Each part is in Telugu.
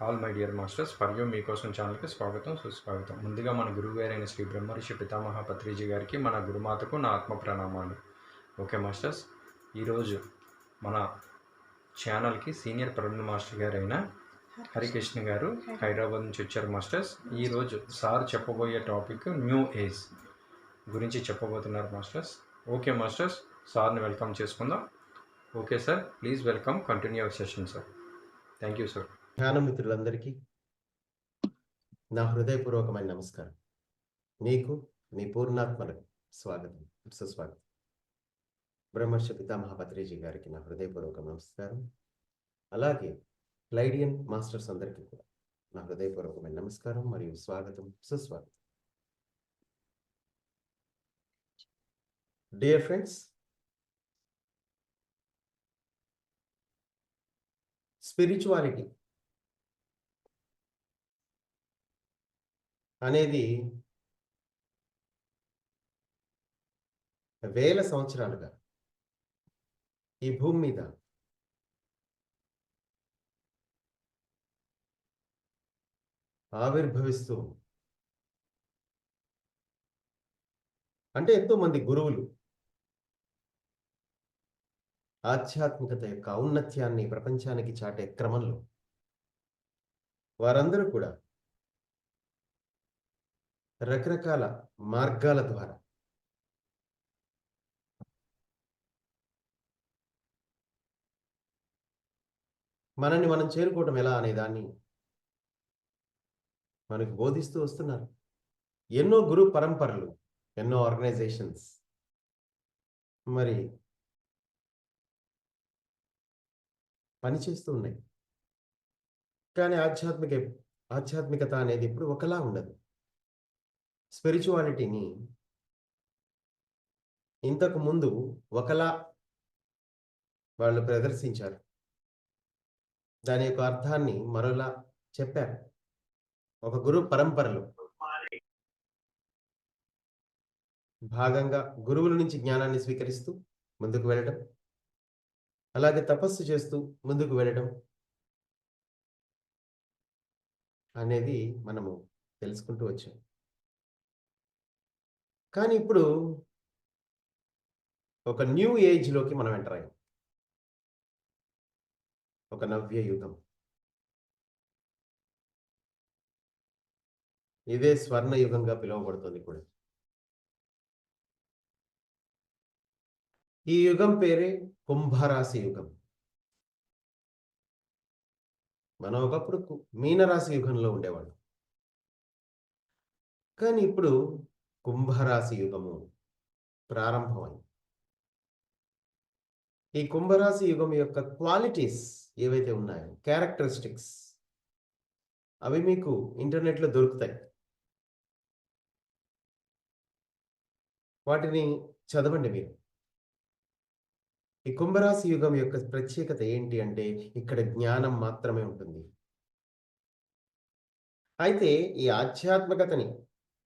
All my dear masters, for you మీకోసం ఛానల్కి స్వాగతం సుస్వాగతం. ముందుగా మన గురువు గారైన శ్రీ బ్రహ్మర్షి పితామహ పత్రిజీ గారికి, మన గురుమాతకు నా ఆత్మ ప్రణామాలు. ఓకే మాస్టర్స్, ఈరోజు మన ఛానల్కి సీనియర్ ప్రవీణ్ మాస్టర్ గారైన హరికృష్ణ గారు హైదరాబాద్ నుంచి వచ్చారు మాస్టర్స్. ఈరోజు సార్ చెప్పబోయే టాపిక్ న్యూ ఏజ్ గురించి చెప్పబోతున్నారు మాస్టర్స్. ఓకే మాస్టర్స్, సార్ని వెల్కమ్ చేసుకుందాం. Okay sir, please welcome, continue our session sir. Thank you sir. ధ్యాన మిత్రులందరికీ నా హృదయపూర్వకమైన నమస్కారం. మీకు మీ పూర్ణాత్మలకు స్వాగతం, సుస్వాగతం. బ్రహ్మర్షి పితామహ పత్రిజీ గారికి నా హృదయపూర్వక నమస్కారం. అలాగే క్లైడియన్ మాస్టర్స్ అందరికీ కూడా నా హృదయపూర్వకమైన నమస్కారం మరియు స్వాగతం, సుస్వాగతం. డియర్ ఫ్రెండ్స్, స్పిరిచువాలిటీ అనేది వేల సంవత్సరాలుగా ఈ భూమి మీద ఆవిర్భవిస్తూ, అంటే ఎంతో మంది గురువులు ఆధ్యాత్మికత యొక్క ఔన్నత్యాన్ని ప్రపంచానికి చాటే క్రమంలో వారందరూ కూడా రకరకాల మార్గాల ద్వారా మనల్ని మనం చేరుకోవడం ఎలా అనే దాన్ని మనకు బోధిస్తూ వస్తున్నారు. ఎన్నో గురు పరంపరలు, ఎన్నో ఆర్గనైజేషన్స్ మరి పనిచేస్తూ ఉన్నాయి. కానీ ఆధ్యాత్మికత అనేది ఇప్పుడు ఒకలా ఉండదు. స్పిరిచువాలిటీని ఇంతకు ముందు ఒకలా వాళ్ళు ప్రదర్శించారు, దాని యొక్క అర్థాన్ని మరోలా చెప్పారు. ఒక గురు పరంపరలో భాగంగా గురువుల నుంచి జ్ఞానాన్ని స్వీకరిస్తూ ముందుకు వెళ్ళడం, అలాగే తపస్సు చేస్తూ ముందుకు వెళ్ళడం అనేది మనము తెలుసుకుంటూ వచ్చాం. కానీ ఇప్పుడు ఒక న్యూ ఏజ్లోకి మనం ఎంటర్ అయ్యాం. ఒక నవ్య యుగం. ఇదే స్వర్ణ యుగంగా పిలువబడుతుంది కూడా. ఈ యుగం పేరే కుంభరాశి యుగం. మనం ఒకప్పుడు మీనరాశి యుగంలో ఉండేవాళ్ళం, కానీ ఇప్పుడు కుంభరాశి యుగము ప్రారంభమైంది. ఈ కుంభరాశి యుగం యొక్క క్వాలిటీస్ ఏవైతే ఉన్నాయో, క్యారెక్టరిస్టిక్స్, అవి మీకు ఇంటర్నెట్లో దొరుకుతాయి. వాటిని చదవండి మీరు. ఈ కుంభరాశి యుగం యొక్క ప్రత్యేకత ఏంటి అంటే, ఇక్కడ జ్ఞానం మాత్రమే ఉంటుంది. అయితే ఈ ఆధ్యాత్మికతని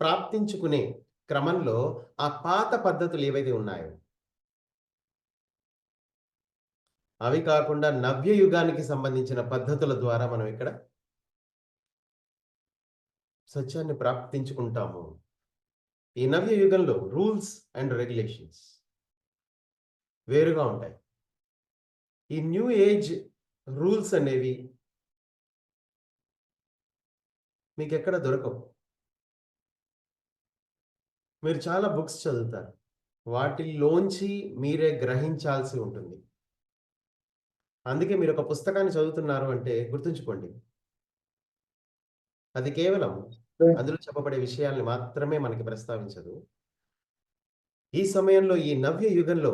ప్రాప్తించుకునే క్రమంలో ఆ పాత పద్ధతులు ఏవైతే ఉన్నాయో అవి కాకుండా నవ్య యుగానికి సంబంధించిన పద్ధతుల ద్వారా మనం ఇక్కడ సత్యాన్ని ప్రాప్తించుకుంటాము. ఈ నవ్య యుగంలో రూల్స్ అండ్ రెగ్యులేషన్స్ వేరుగా ఉంటాయి. ఈ న్యూ ఏజ్ రూల్స్ అనేవి మీకు ఎక్కడ దొరకవు. మీరు చాలా బుక్స్ చదువుతారు, వాటిల్లోంచి మీరే గ్రహించాల్సి ఉంటుంది. అందుకే మీరు ఒక పుస్తకాన్ని చదువుతున్నారు అంటే గుర్తుంచుకోండి, అది కేవలం అందులో చెప్పబడే విషయాల్ని మాత్రమే మనకి ప్రస్తావించదు. ఈ సమయంలో ఈ నవ్య యుగంలో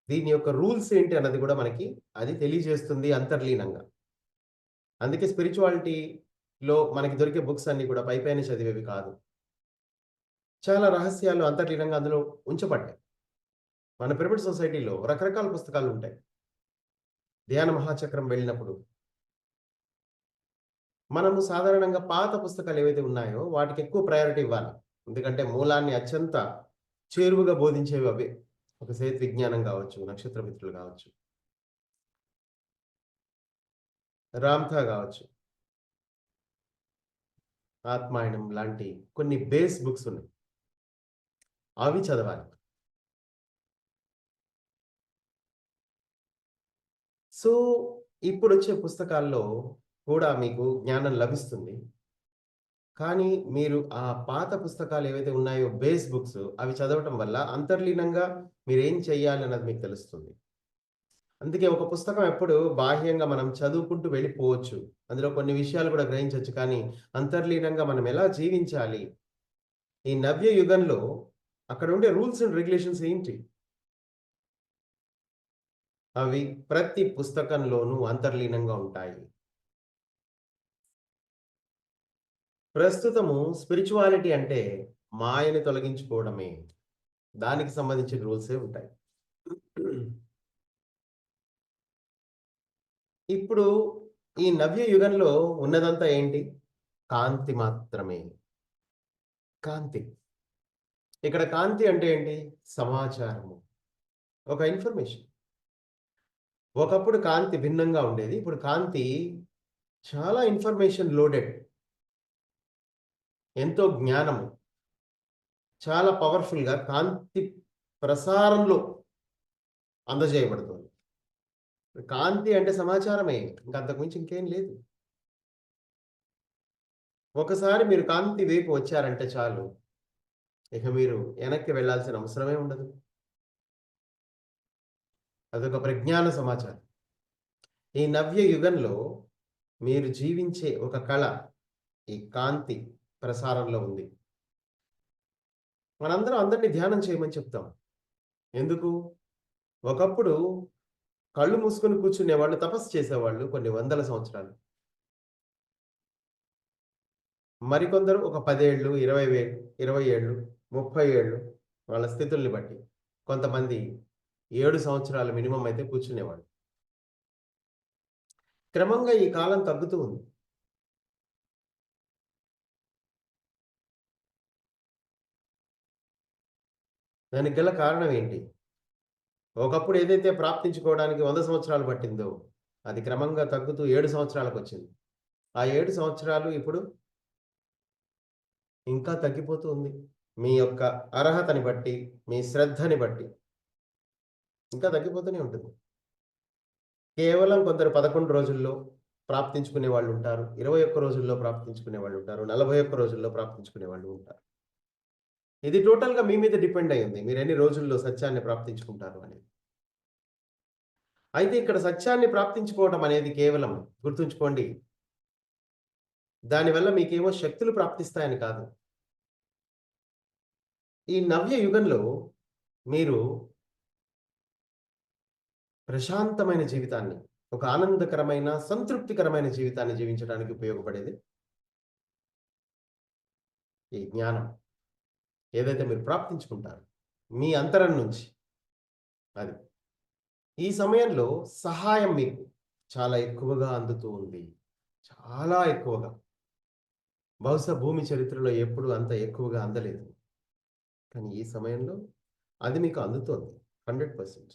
దీని యొక్క రూల్స్ ఏంటి అన్నది కూడా మనకి అది తెలియజేస్తుంది అంతర్లీనంగా. అందుకే స్పిరిచువాలిటీలో మనకి దొరికే బుక్స్ అన్ని కూడా పైపైన చదివేవి కాదు. చాలా రహస్యాలు అంతర్లీనంగా అందులో ఉంచబడ్డాయి. మన పిరమిడ్ సొసైటీలో రకరకాల పుస్తకాలు ఉంటాయి. ధ్యాన మహాచక్రం వెళ్ళినప్పుడు మనము సాధారణంగా పాత పుస్తకాలు ఏవైతే ఉన్నాయో వాటికి ఎక్కువ ప్రయారిటీ ఇవ్వాలి. ఎందుకంటే మూలాన్ని అత్యంత చేరువుగా బోధించేవి అవే. ఒక సేత్ విజ్ఞానం కావచ్చు, నక్షత్ర మిత్రులు కావచ్చు, రామ్థా కావచ్చు. ఆత్మాయణం లాంటి కొన్ని బేస్ బుక్స్ ఉన్నాయి. అవి చదవాలి. సో, ఇప్పుడొచ్చే పుస్తకాల్లో కూడా మీకు జ్ఞానం లభిస్తుంది. కానీ మీరు ఆ పాత పుస్తకాలు ఏవైతే ఉన్నాయో బేస్ బుక్స్ అవి చదవటం వల్ల అంతర్లీనంగా మీరేం చేయాలన్నది మీకు తెలుస్తుంది. అందుకే ఒక పుస్తకం ఎప్పుడు బాహ్యంగా మనం చదువుకుంటూ వెళ్ళిపోవచ్చు. అందులో కొన్ని విషయాలు కూడా గ్రహించొచ్చు. కానీ అంతర్లీనంగా మనం ఎలా జీవించాలి? ఈ నవ్య యుగంలో అక్కడ ఉండే రూల్స్ అండ్ రెగ్యులేషన్స్ ఏంటి? అవి ప్రతి పుస్తకంలోనూ అంతర్లీనంగా ఉంటాయి. ప్రస్తుతము స్పిరిచువాలిటీ అంటే మాయని తొలగించుకోవడమే. దానికి సంబంధించిన రూల్సే ఉంటాయి. ఇప్పుడు ఈ నవ్య యుగంలో ఉన్నదంతా ఏంటి? కాంతి మాత్రమే. కాంతి. ఇక్కడ కాంతి అంటే ఏంటి? సమాచారము. ఒక ఇన్ఫర్మేషన్. ఒకప్పుడు కాంతి భిన్నంగా ఉండేది. ఇప్పుడు కాంతి చాలా ఇన్ఫర్మేషన్ లోడెడ్. ఎంతో జ్ఞానము. చాలా పవర్‌ఫుల్‌గా కాంతి ప్రసారంలో అందజేయబడుతుంది. కాంతి అంటే సమాచారమే. ఇంక అంతకు మించి ఇంకేం లేదు. ఒకసారి మీరు కాంతి వైపు వచ్చారంటే చాలు. ఇక మీరు వెనక్కి వెళ్ళాల్సిన అవసరమే ఉండదు. అదొక ప్రజ్ఞాన సమాచారం. ఈ నవ్య యుగంలో మీరు జీవించే ఒక కళ ఈ కాంతి ప్రసారంలో ఉంది. మనందరం అందరిని ధ్యానం చేయమని చెప్తాం. ఎందుకు? ఒకప్పుడు కళ్ళు మూసుకొని కూర్చునేవాళ్ళు, తపస్సు చేసేవాళ్ళు కొన్ని వందల సంవత్సరాలు. మరికొందరు ఒక 10 ఏళ్ళు, 20 ఏళ్ళు, 30 ఏళ్ళు వాళ్ళ స్థితుల్ని బట్టి. కొంతమంది 7 సంవత్సరాలు మినిమమ్ అయితే కూర్చునేవాళ్ళు. క్రమంగా ఈ కాలం తగ్గుతూ ఉంది. దానికి గల కారణం ఏంటి? ఒకప్పుడు ఏదైతే ప్రాప్తించుకోవడానికి 100 సంవత్సరాలు పట్టిందో, అది క్రమంగా తగ్గుతూ 7 సంవత్సరాలకొచ్చింది. ఆ 7 సంవత్సరాలు ఇప్పుడు ఇంకా తగ్గిపోతూ ఉంది. మీ యొక్క అర్హతని బట్టి, మీ శ్రద్ధని బట్టి ఇంకా తగ్గిపోతూనే ఉంటుంది. కేవలం కొందరు 11 రోజుల్లో ప్రాప్తించుకునే వాళ్ళుంటారు. 21 రోజుల్లో ప్రాప్తించుకునే వాళ్ళుంటారు. 41 రోజుల్లో ప్రాప్తించుకునే వాళ్ళు ఉంటారు. ఇది టోటల్‌గా మీ మీద డిపెండ్ అయ్యి ఉంది. మీరెన్ని రోజుల్లో సత్యాన్ని ప్రాప్తించుకుంటారు అనేది. అయితే ఇక్కడ సత్యాన్ని ప్రాప్తించుకోవటం అనేది కేవలం గుర్తుంచుకోండి. దానివల్ల మీకేమో శక్తులు ప్రాప్తిస్తాయని కాదు. ఈ నవ్య యుగంలో మీరు ప్రశాంతమైన జీవితాన్ని, ఒక ఆనందకరమైన, సంతృప్తికరమైన జీవితాన్ని జీవించడానికి ఉపయోగపడేది ఈ జ్ఞానం. ఏదైతే మీరు ప్రాప్తించుకుంటారో మీ అంతరం నుంచి అది. ఈ సమయంలో సహాయం మీకు చాలా ఎక్కువగా అందుతూ ఉంది. చాలా ఎక్కువగా. బహుశా భూమి చరిత్రలో ఎప్పుడు అంత ఎక్కువగా అందలేదు. కానీ ఈ సమయంలో అది మీకు అందుతోంది 100%.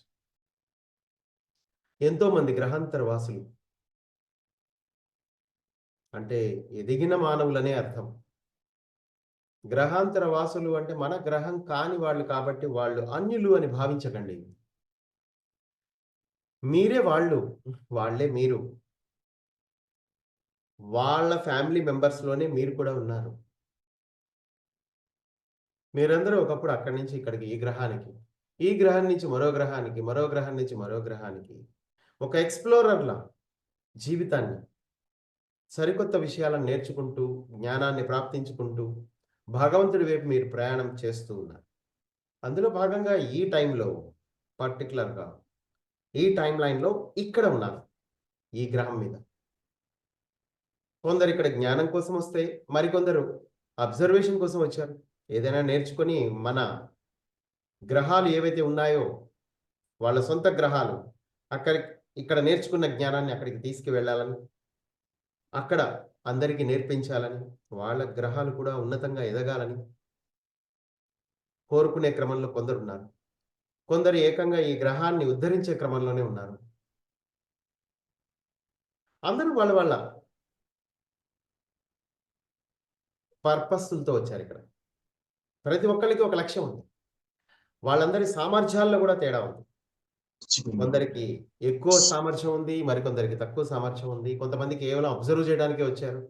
ఎంతోమంది గ్రహాంతర వాసులు అంటే ఎదిగిన మానవులనే అర్థం. గ్రహాంతర వాసులు అంటే మన గ్రహం కాని వాళ్ళు కాబట్టి వాళ్ళు అన్యులు అని భావించకండి. మీరే వాళ్ళు. వాళ్ళే మీరు. వాళ్ళ ఫ్యామిలీ మెంబర్స్‌లోనే మీరు కూడా ఉన్నారు. మీరందరూ ఒకప్పుడు అక్కడి నుంచి ఇక్కడికి ఈ గ్రహానికి, ఈ గ్రహం నుంచి మరో గ్రహానికి, మరో గ్రహం నుంచి మరో గ్రహానికి ఒక ఎక్స్‌ప్లోరర్‌లా జీవితాన్ని సరికొత్త విషయాలను నేర్చుకుంటూ, జ్ఞానాన్ని ప్రాప్తించుకుంటూ, భగవంతుడి వైపు మీరు ప్రయాణం చేస్తూ ఉన్నారు. అందులో భాగంగా ఈ టైంలో పర్టిక్యులర్‌గా ఈ టైమ్ లైన్‌లో ఇక్కడ ఉన్నారు. ఈ గ్రహం మీద. కొందరు ఇక్కడ జ్ఞానం కోసం వస్తే, మరికొందరు అబ్జర్వేషన్ కోసం వచ్చారు. ఏదైనా నేర్చుకొని మన గ్రహాలు ఏవైతే ఉన్నాయో, వాళ్ళ సొంత గ్రహాలు అక్కడికి ఇక్కడ నేర్చుకున్న జ్ఞానాన్ని అక్కడికి తీసుకువెళ్ళాలని, అక్కడ అందరికీ నేర్పించాలని, వాళ్ళ గ్రహాలు కూడా ఉన్నతంగా ఎదగాలని కోరుకునే క్రమంలో కొందరున్నారు. కొందరు ఏకంగా ఈ గ్రహాన్ని ఉద్ధరించే క్రమంలోనే ఉన్నారు. అందరూ వాళ్ళ వాళ్ళ పర్పస్‌లతో వచ్చారు ఇక్కడ. ప్రతి ఒక్కళ్ళకి ఒక లక్ష్యం ఉంది. వాళ్ళందరి సామర్థ్యాల్లో కూడా తేడా ఉంది. కొందరికి ఎక్కువ సామర్థ్యం ఉంది. మరికొందరికి తక్కువ సామర్థ్యం ఉంది. కొంతమంది కేవలం అబ్జర్వ్ చేయడానికే వచ్చారు.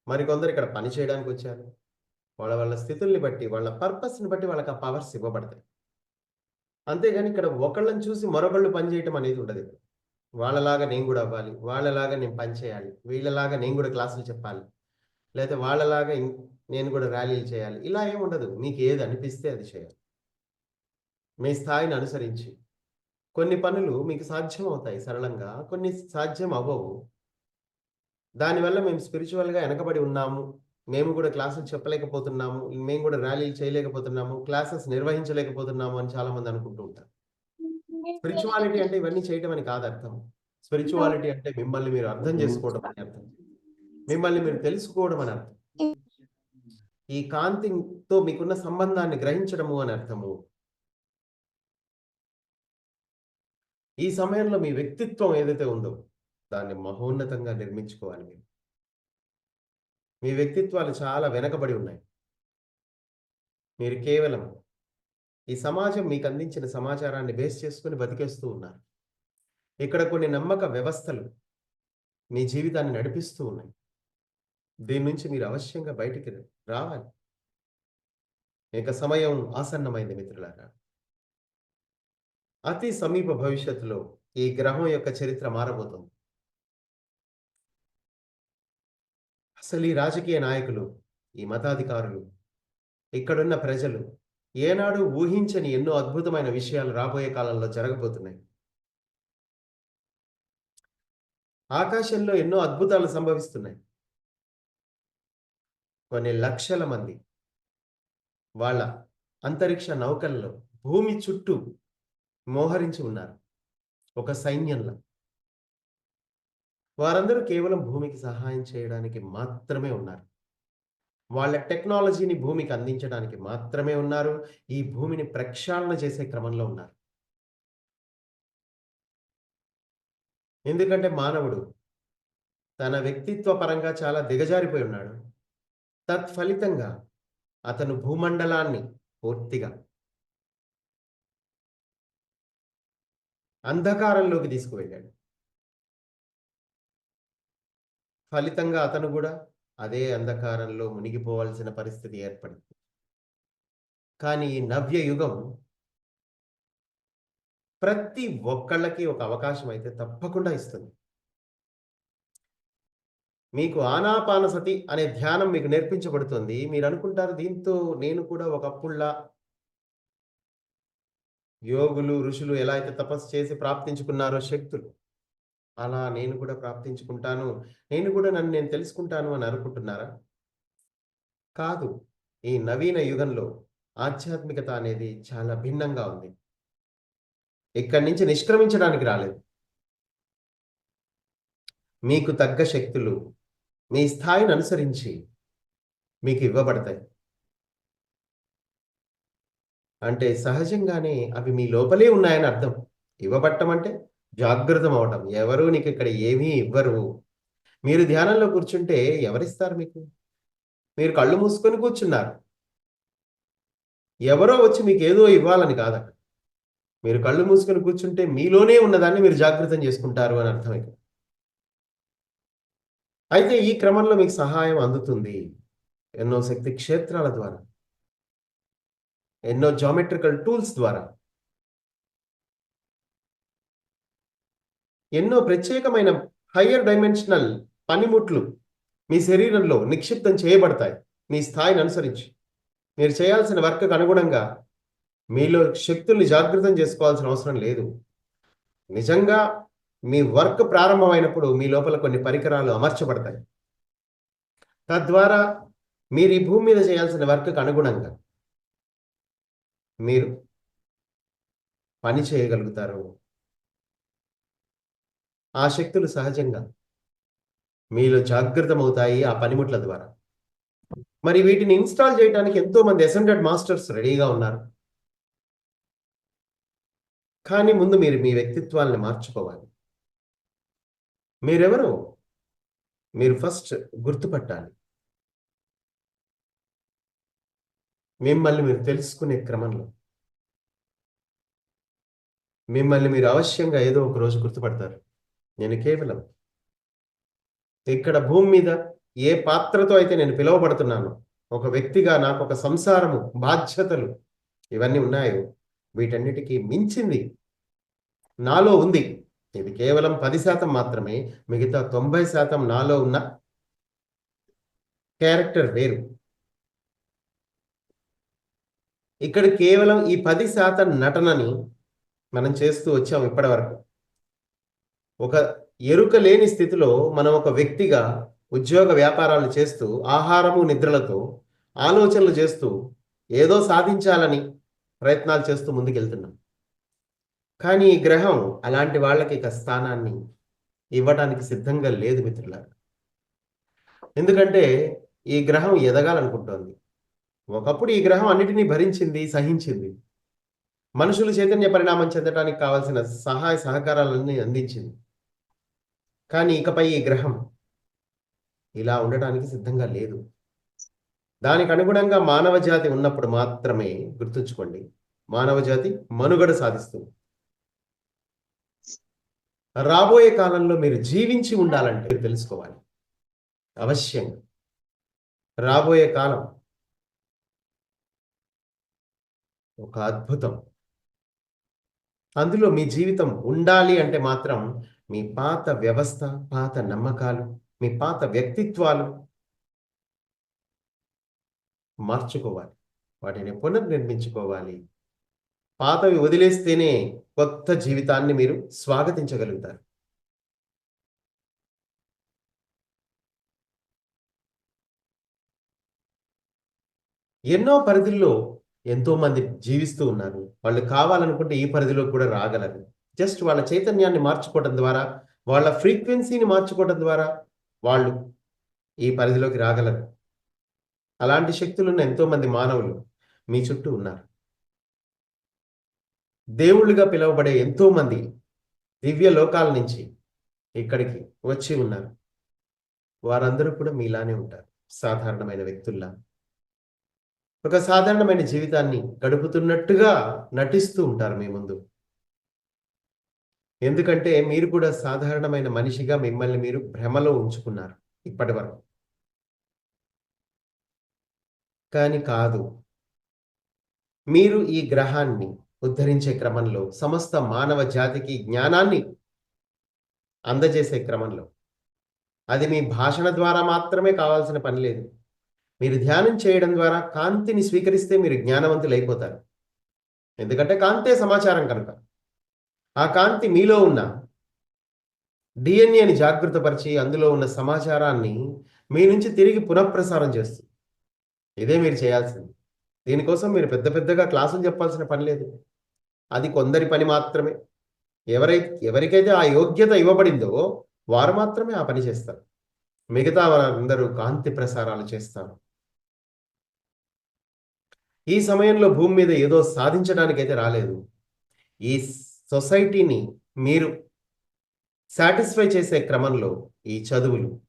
మరికొందరు ఇక్కడ పని చేయడానికి వచ్చారు. వాళ్ళ స్థితుల్ని బట్టి, వాళ్ళ పర్పస్‌ని బట్టి వాళ్ళకి ఆ పవర్స్ ఇవ్వబడతాయి. అంతేగాని ఇక్కడ ఒకళ్ళని చూసి మరొకళ్ళు పని చేయటం అనేది ఉండదు. వాళ్ళలాగా నేను కూడా అవ్వాలి. వాళ్ళలాగా నేను పని చేయాలి. వీళ్ళలాగా నేను కూడా క్లాసులు చెప్పాలి. లేతే వాళ్ళలాగా నేను కూడా ర్యాలీలు చేయాలి. ఇలా ఏమి ఉండదు. మీకు ఏది అనిపిస్తే అది చేయాలి. మీ స్థాయిని అనుసరించి. కొన్ని పనులు మీకు సాధ్యం అవుతాయి సరళంగా. కొన్ని సాధ్యం అవ్వవు. దానివల్ల మేము స్పిరిచువల్‌గా వెనకబడి ఉన్నాము. మేము కూడా క్లాసులు చెప్పలేకపోతున్నాము. మేము కూడా ర్యాలీలు చేయలేకపోతున్నాము. క్లాసెస్ నిర్వహించలేకపోతున్నాము అని చాలామంది అనుకుంటూ ఉంటారు. స్పిరిచువాలిటీ అంటే ఇవన్నీ చేయటం అని కాదు అర్థం. స్పిరిచువాలిటీ అంటే మిమ్మల్ని మీరు అర్థం చేసుకోవడం అని అర్థం. మిమ్మల్ని మీరు తెలుసుకోవడం అని అర్థం. ఈ కాంతితో మీకున్న సంబంధాన్ని గ్రహించడము అని అర్థము. ఈ సమయంలో మీ వ్యక్తిత్వం ఏదైతే ఉందో దాన్ని మహోన్నతంగా నిర్మించుకోవాలి మీరు. మీ వ్యక్తిత్వాలు చాలా వెనకబడి ఉన్నాయి. మీరు కేవలం ఈ సమాజం మీకు అందించిన సమాచారాన్ని బేస్ చేసుకొని బతికేస్తూ ఉన్నారు. ఇక్కడ కొన్ని నమ్మక వ్యవస్థలు మీ జీవితాన్ని నడిపిస్తూ ఉన్నాయి. దీని నుంచి మీరు అవశ్యంగా బయటికి రావాలి. ఇక సమయం ఆసన్నమైంది మిత్రులారా. అతి సమీప భవిష్యత్తులో ఈ గ్రహం యొక్క చరిత్ర మారబోతుంది. అసలు ఈ రాజకీయ నాయకులు, ఈ మతాధికారులు, ఇక్కడున్న ప్రజలు ఏనాడు ఊహించని ఎన్నో అద్భుతమైన విషయాలు రాబోయే కాలంలో జరగబోతున్నాయి. ఆకాశంలో ఎన్నో అద్భుతాలు సంభవిస్తున్నాయి. కొన్ని లక్షల మంది వాళ్ళ అంతరిక్ష నౌకల్లో భూమి చుట్టూ మోహరించి ఉన్నారు. ఒక సైన్యంలో. వారందరూ కేవలం భూమికి సహాయం చేయడానికి మాత్రమే ఉన్నారు. వాళ్ళ టెక్నాలజీని భూమికి అందించడానికి మాత్రమే ఉన్నారు. ఈ భూమిని ప్రక్షాళన చేసే క్రమంలో ఉన్నారు. ఎందుకంటే మానవుడు తన వ్యక్తిత్వ పరంగా చాలా దిగజారిపోయి ఉన్నాడు. తత్ఫలితంగా అతను భూమండలాన్ని పూర్తిగా అంధకారంలోకి తీసుకువెళ్ళాడు. ఫలితంగా అతను కూడా అదే అంధకారంలో మునిగిపోవాల్సిన పరిస్థితి ఏర్పడింది. కానీ ఈ నవ్య యుగం ప్రతి ఒక్కళ్ళకి ఒక అవకాశం అయితే తప్పకుండా ఇస్తుంది. మీకు ఆనాపానసతి అనే ధ్యానం మీకు నేర్పించబడుతుంది. మీరు అనుకుంటారు దీంతో నేను కూడా ఒకప్పుడులా యోగులు, ఋషులు ఎలా అయితే తపస్సు చేసి ప్రాప్తించుకున్నారో శక్తులు, అలా నేను కూడా ప్రాప్తించుకుంటాను, నేను కూడా నన్ను నేను తెలుసుకుంటాను అని అనుకుంటున్నారా? కాదు. ఈ నవీన యుగంలో ఆధ్యాత్మికత అనేది చాలా భిన్నంగా ఉంది. ఇక్కడి నుంచి నిష్క్రమించడానికి రాలేదు. మీకు తగ్గ శక్తులు మీ స్థాయిని అనుసరించి మీకు ఇవ్వబడతాయి. అంటే సహజంగానే అవి మీ లోపలే ఉన్నాయని అర్థం. ఇవ్వబట్టం అంటే జాగృతం అవటం. ఎవరు నీకు ఇక్కడ ఏమీ ఇవ్వరు. మీరు ధ్యానంలో కూర్చుంటే ఎవరిస్తారు మీకు? మీరు కళ్ళు మూసుకొని కూర్చున్నారు. ఎవరో వచ్చి మీకు ఏదో ఇవ్వాలని కాదు అక్కడ. మీరు కళ్ళు మూసుకొని కూర్చుంటే మీలోనే ఉన్నదాన్ని మీరు జాగృతం చేసుకుంటారు అని అర్థం ఇక్కడ. అయితే ఈ క్రమంలో మీకు సహాయం అందుతుంది. ఎన్నో శక్తి క్షేత్రాల ద్వారా, ఎన్నో జామెట్రికల్ టూల్స్ ద్వారా, ఎన్నో ప్రత్యేకమైన హయ్యర్ డైమెన్షనల్ పనిముట్లు మీ శరీరంలో నిక్షిప్తం చేయబడతాయి. మీ స్థాయిని అనుసరించి మీరు చేయాల్సిన వర్క్కి అనుగుణంగా మీలో శక్తుల్ని జాగృతం చేసుకోవాల్సిన అవసరం లేదు. నిజంగా మీ వర్క్ ప్రారంభమైనప్పుడు మీ లోపల కొన్ని పరికరాలు అమర్చబడతాయి. తద్వారా మీరు ఈ భూమి మీద చేయాల్సిన వర్క్కి అనుగుణంగా మీరు పని చేయగలుగుతారు. ఆ శక్తులు సహజంగా మీలో జాగృతమవుతాయి ఆ పనిముట్ల ద్వారా. మరి వీటిని ఇన్స్టాల్ చేయడానికి ఎంతో మంది అసెండెడ్ మాస్టర్స్ రెడీగా ఉన్నారు. కానీ ముందు మీరు మీ వ్యక్తిత్వాన్ని మార్చుకోవాలి. మీరెవరు? మీరు ఫస్ట్ గుర్తుపట్టాలి. మిమ్మల్ని మీరు తెలుసుకునే క్రమంలో మిమ్మల్ని మీరు అవశ్యంగా ఏదో ఒక రోజు గుర్తుపడతారు. నేను కేవలం ఇక్కడ భూమి మీద ఏ పాత్రతో అయితే నేను పిలువబడుతున్నానో, ఒక వ్యక్తిగా నాకు ఒక సంసారము, బాధ్యతలు ఇవన్నీ ఉన్నాయో, వీటన్నిటికీ మించింది నాలో ఉంది. ఇది కేవలం 10% మాత్రమే. మిగతా 90% నాలో ఉన్న క్యారెక్టర్ వేరు. ఇక్కడ కేవలం ఈ 10% నటనని మనం చేస్తూ వచ్చాం ఇప్పటి వరకు. ఒక ఎరుక లేని స్థితిలో మనం ఒక వ్యక్తిగా ఉద్యోగ వ్యాపారాలు చేస్తూ, ఆహారము నిద్రలతో ఆలోచనలు చేస్తూ ఏదో సాధించాలని ప్రయత్నాలు చేస్తూ ముందుకెళ్తున్నాం. కానీ ఈ గ్రహం అలాంటి వాళ్ళకి ఇక స్థానాన్ని ఇవ్వడానికి సిద్ధంగా లేదు మిత్రులారా. ఎందుకంటే ఈ గ్రహం ఎదగాలనుకుంటోంది. ఒకప్పుడు ఈ గ్రహం అన్నిటినీ భరించింది, సహించింది. మనుషులు చైతన్య పరిణామం చెందడానికి కావాల్సిన సహాయ సహకారాలన్నీ అందించింది. కానీ ఇకపై ఈ గ్రహం ఇలా ఉండటానికి సిద్ధంగా లేదు. దానికి అనుగుణంగా మానవ జాతి ఉన్నప్పుడు మాత్రమే, గుర్తుంచుకోండి, మానవ జాతి మనుగడ సాధిస్తుంది. రాబోయే కాలంలో మీరు జీవించి ఉండాలంటే మీరు తెలుసుకోవాలి అవశ్యంగా. రాబోయే కాలం ఒక అద్భుతం. అందులో మీ జీవితం ఉండాలి అంటే మాత్రం మీ పాత వ్యవస్థ, పాత నమ్మకాలు, మీ పాత వ్యక్తిత్వాలు మార్చుకోవాలి. వాటిని పునర్నిర్మించుకోవాలి. పాతవి వదిలేస్తేనే కొత్త జీవితాన్ని మీరు స్వాగతించగలుగుతారు. ఎన్నో పరిధుల్లో ఎంతో మంది జీవిస్తూ ఉన్నారు. వాళ్ళు కావాలనుకుంటే ఈ పరిధిలో కూడా రాగలరు. జస్ట్ వాళ్ళ చైతన్యాన్ని మార్చుకోవడం ద్వారా, వాళ్ళ ఫ్రీక్వెన్సీని మార్చుకోవడం ద్వారా వాళ్ళు ఈ పరిధిలోకి రాగలరు. అలాంటి శక్తులున్న ఎంతో మంది మానవులు మీ చుట్టూ ఉన్నారు. దేవుళ్ళుగా పిలువబడే ఎంతో మంది దివ్య లోకాల నుంచి ఇక్కడికి వచ్చి ఉన్నారు. వారందరూ కూడా మీలానే ఉంటారు. సాధారణమైన వ్యక్తుల్లా ఒక సాధారణమైన జీవితాన్ని గడుపుతున్నట్టుగా నటిస్తూ ఉంటారు మీ ముందు. ఎందుకంటే మీరు కూడా సాధారణమైన మనిషిగా మిమ్మల్ని మీరు భ్రమలో ఉంచుకున్నారు ఇప్పటి వరకు. కానీ కాదు. మీరు ఈ గ్రహాన్ని ఉద్ధరించే క్రమంలో, సమస్త మానవ జాతికి జ్ఞానాన్ని అందజేసే క్రమంలో, అది మీ భాషణ ద్వారా మాత్రమే కావాల్సిన పని లేదు. మీరు ధ్యానం చేయడం ద్వారా కాంతిని స్వీకరిస్తే మీరు జ్ఞానవంతులు అయిపోతారు. ఎందుకంటే కాంతే సమాచారం కనుక. ఆ కాంతి మీలో ఉన్న డిఎన్ఏని జాగృతపరిచి అందులో ఉన్న సమాచారాన్ని మీ నుంచి తిరిగి పునఃప్రసారం చేస్తుంది. ఇదే మీరు చేయాల్సింది. దీనికోసం మీరు పెద్ద పెద్దగా క్లాసులు చెప్పాల్సిన పని లేదు. అది కొందరి పని మాత్రమే. ఎవరికైతే ఆ యోగ్యత ఇవ్వబడిందో వారు మాత్రమే ఆ పని చేస్తారు. మిగతా వారందరూ కాంతి ప్రసారాలు చేస్తారు. ఈ సమయంలో భూమి మీద ఏదో సాధించడానికైతే రాలేదు. ఈ సొసైటీని మీరు సాటిస్ఫై చేసే క్రమంలో ఈ చదువులు,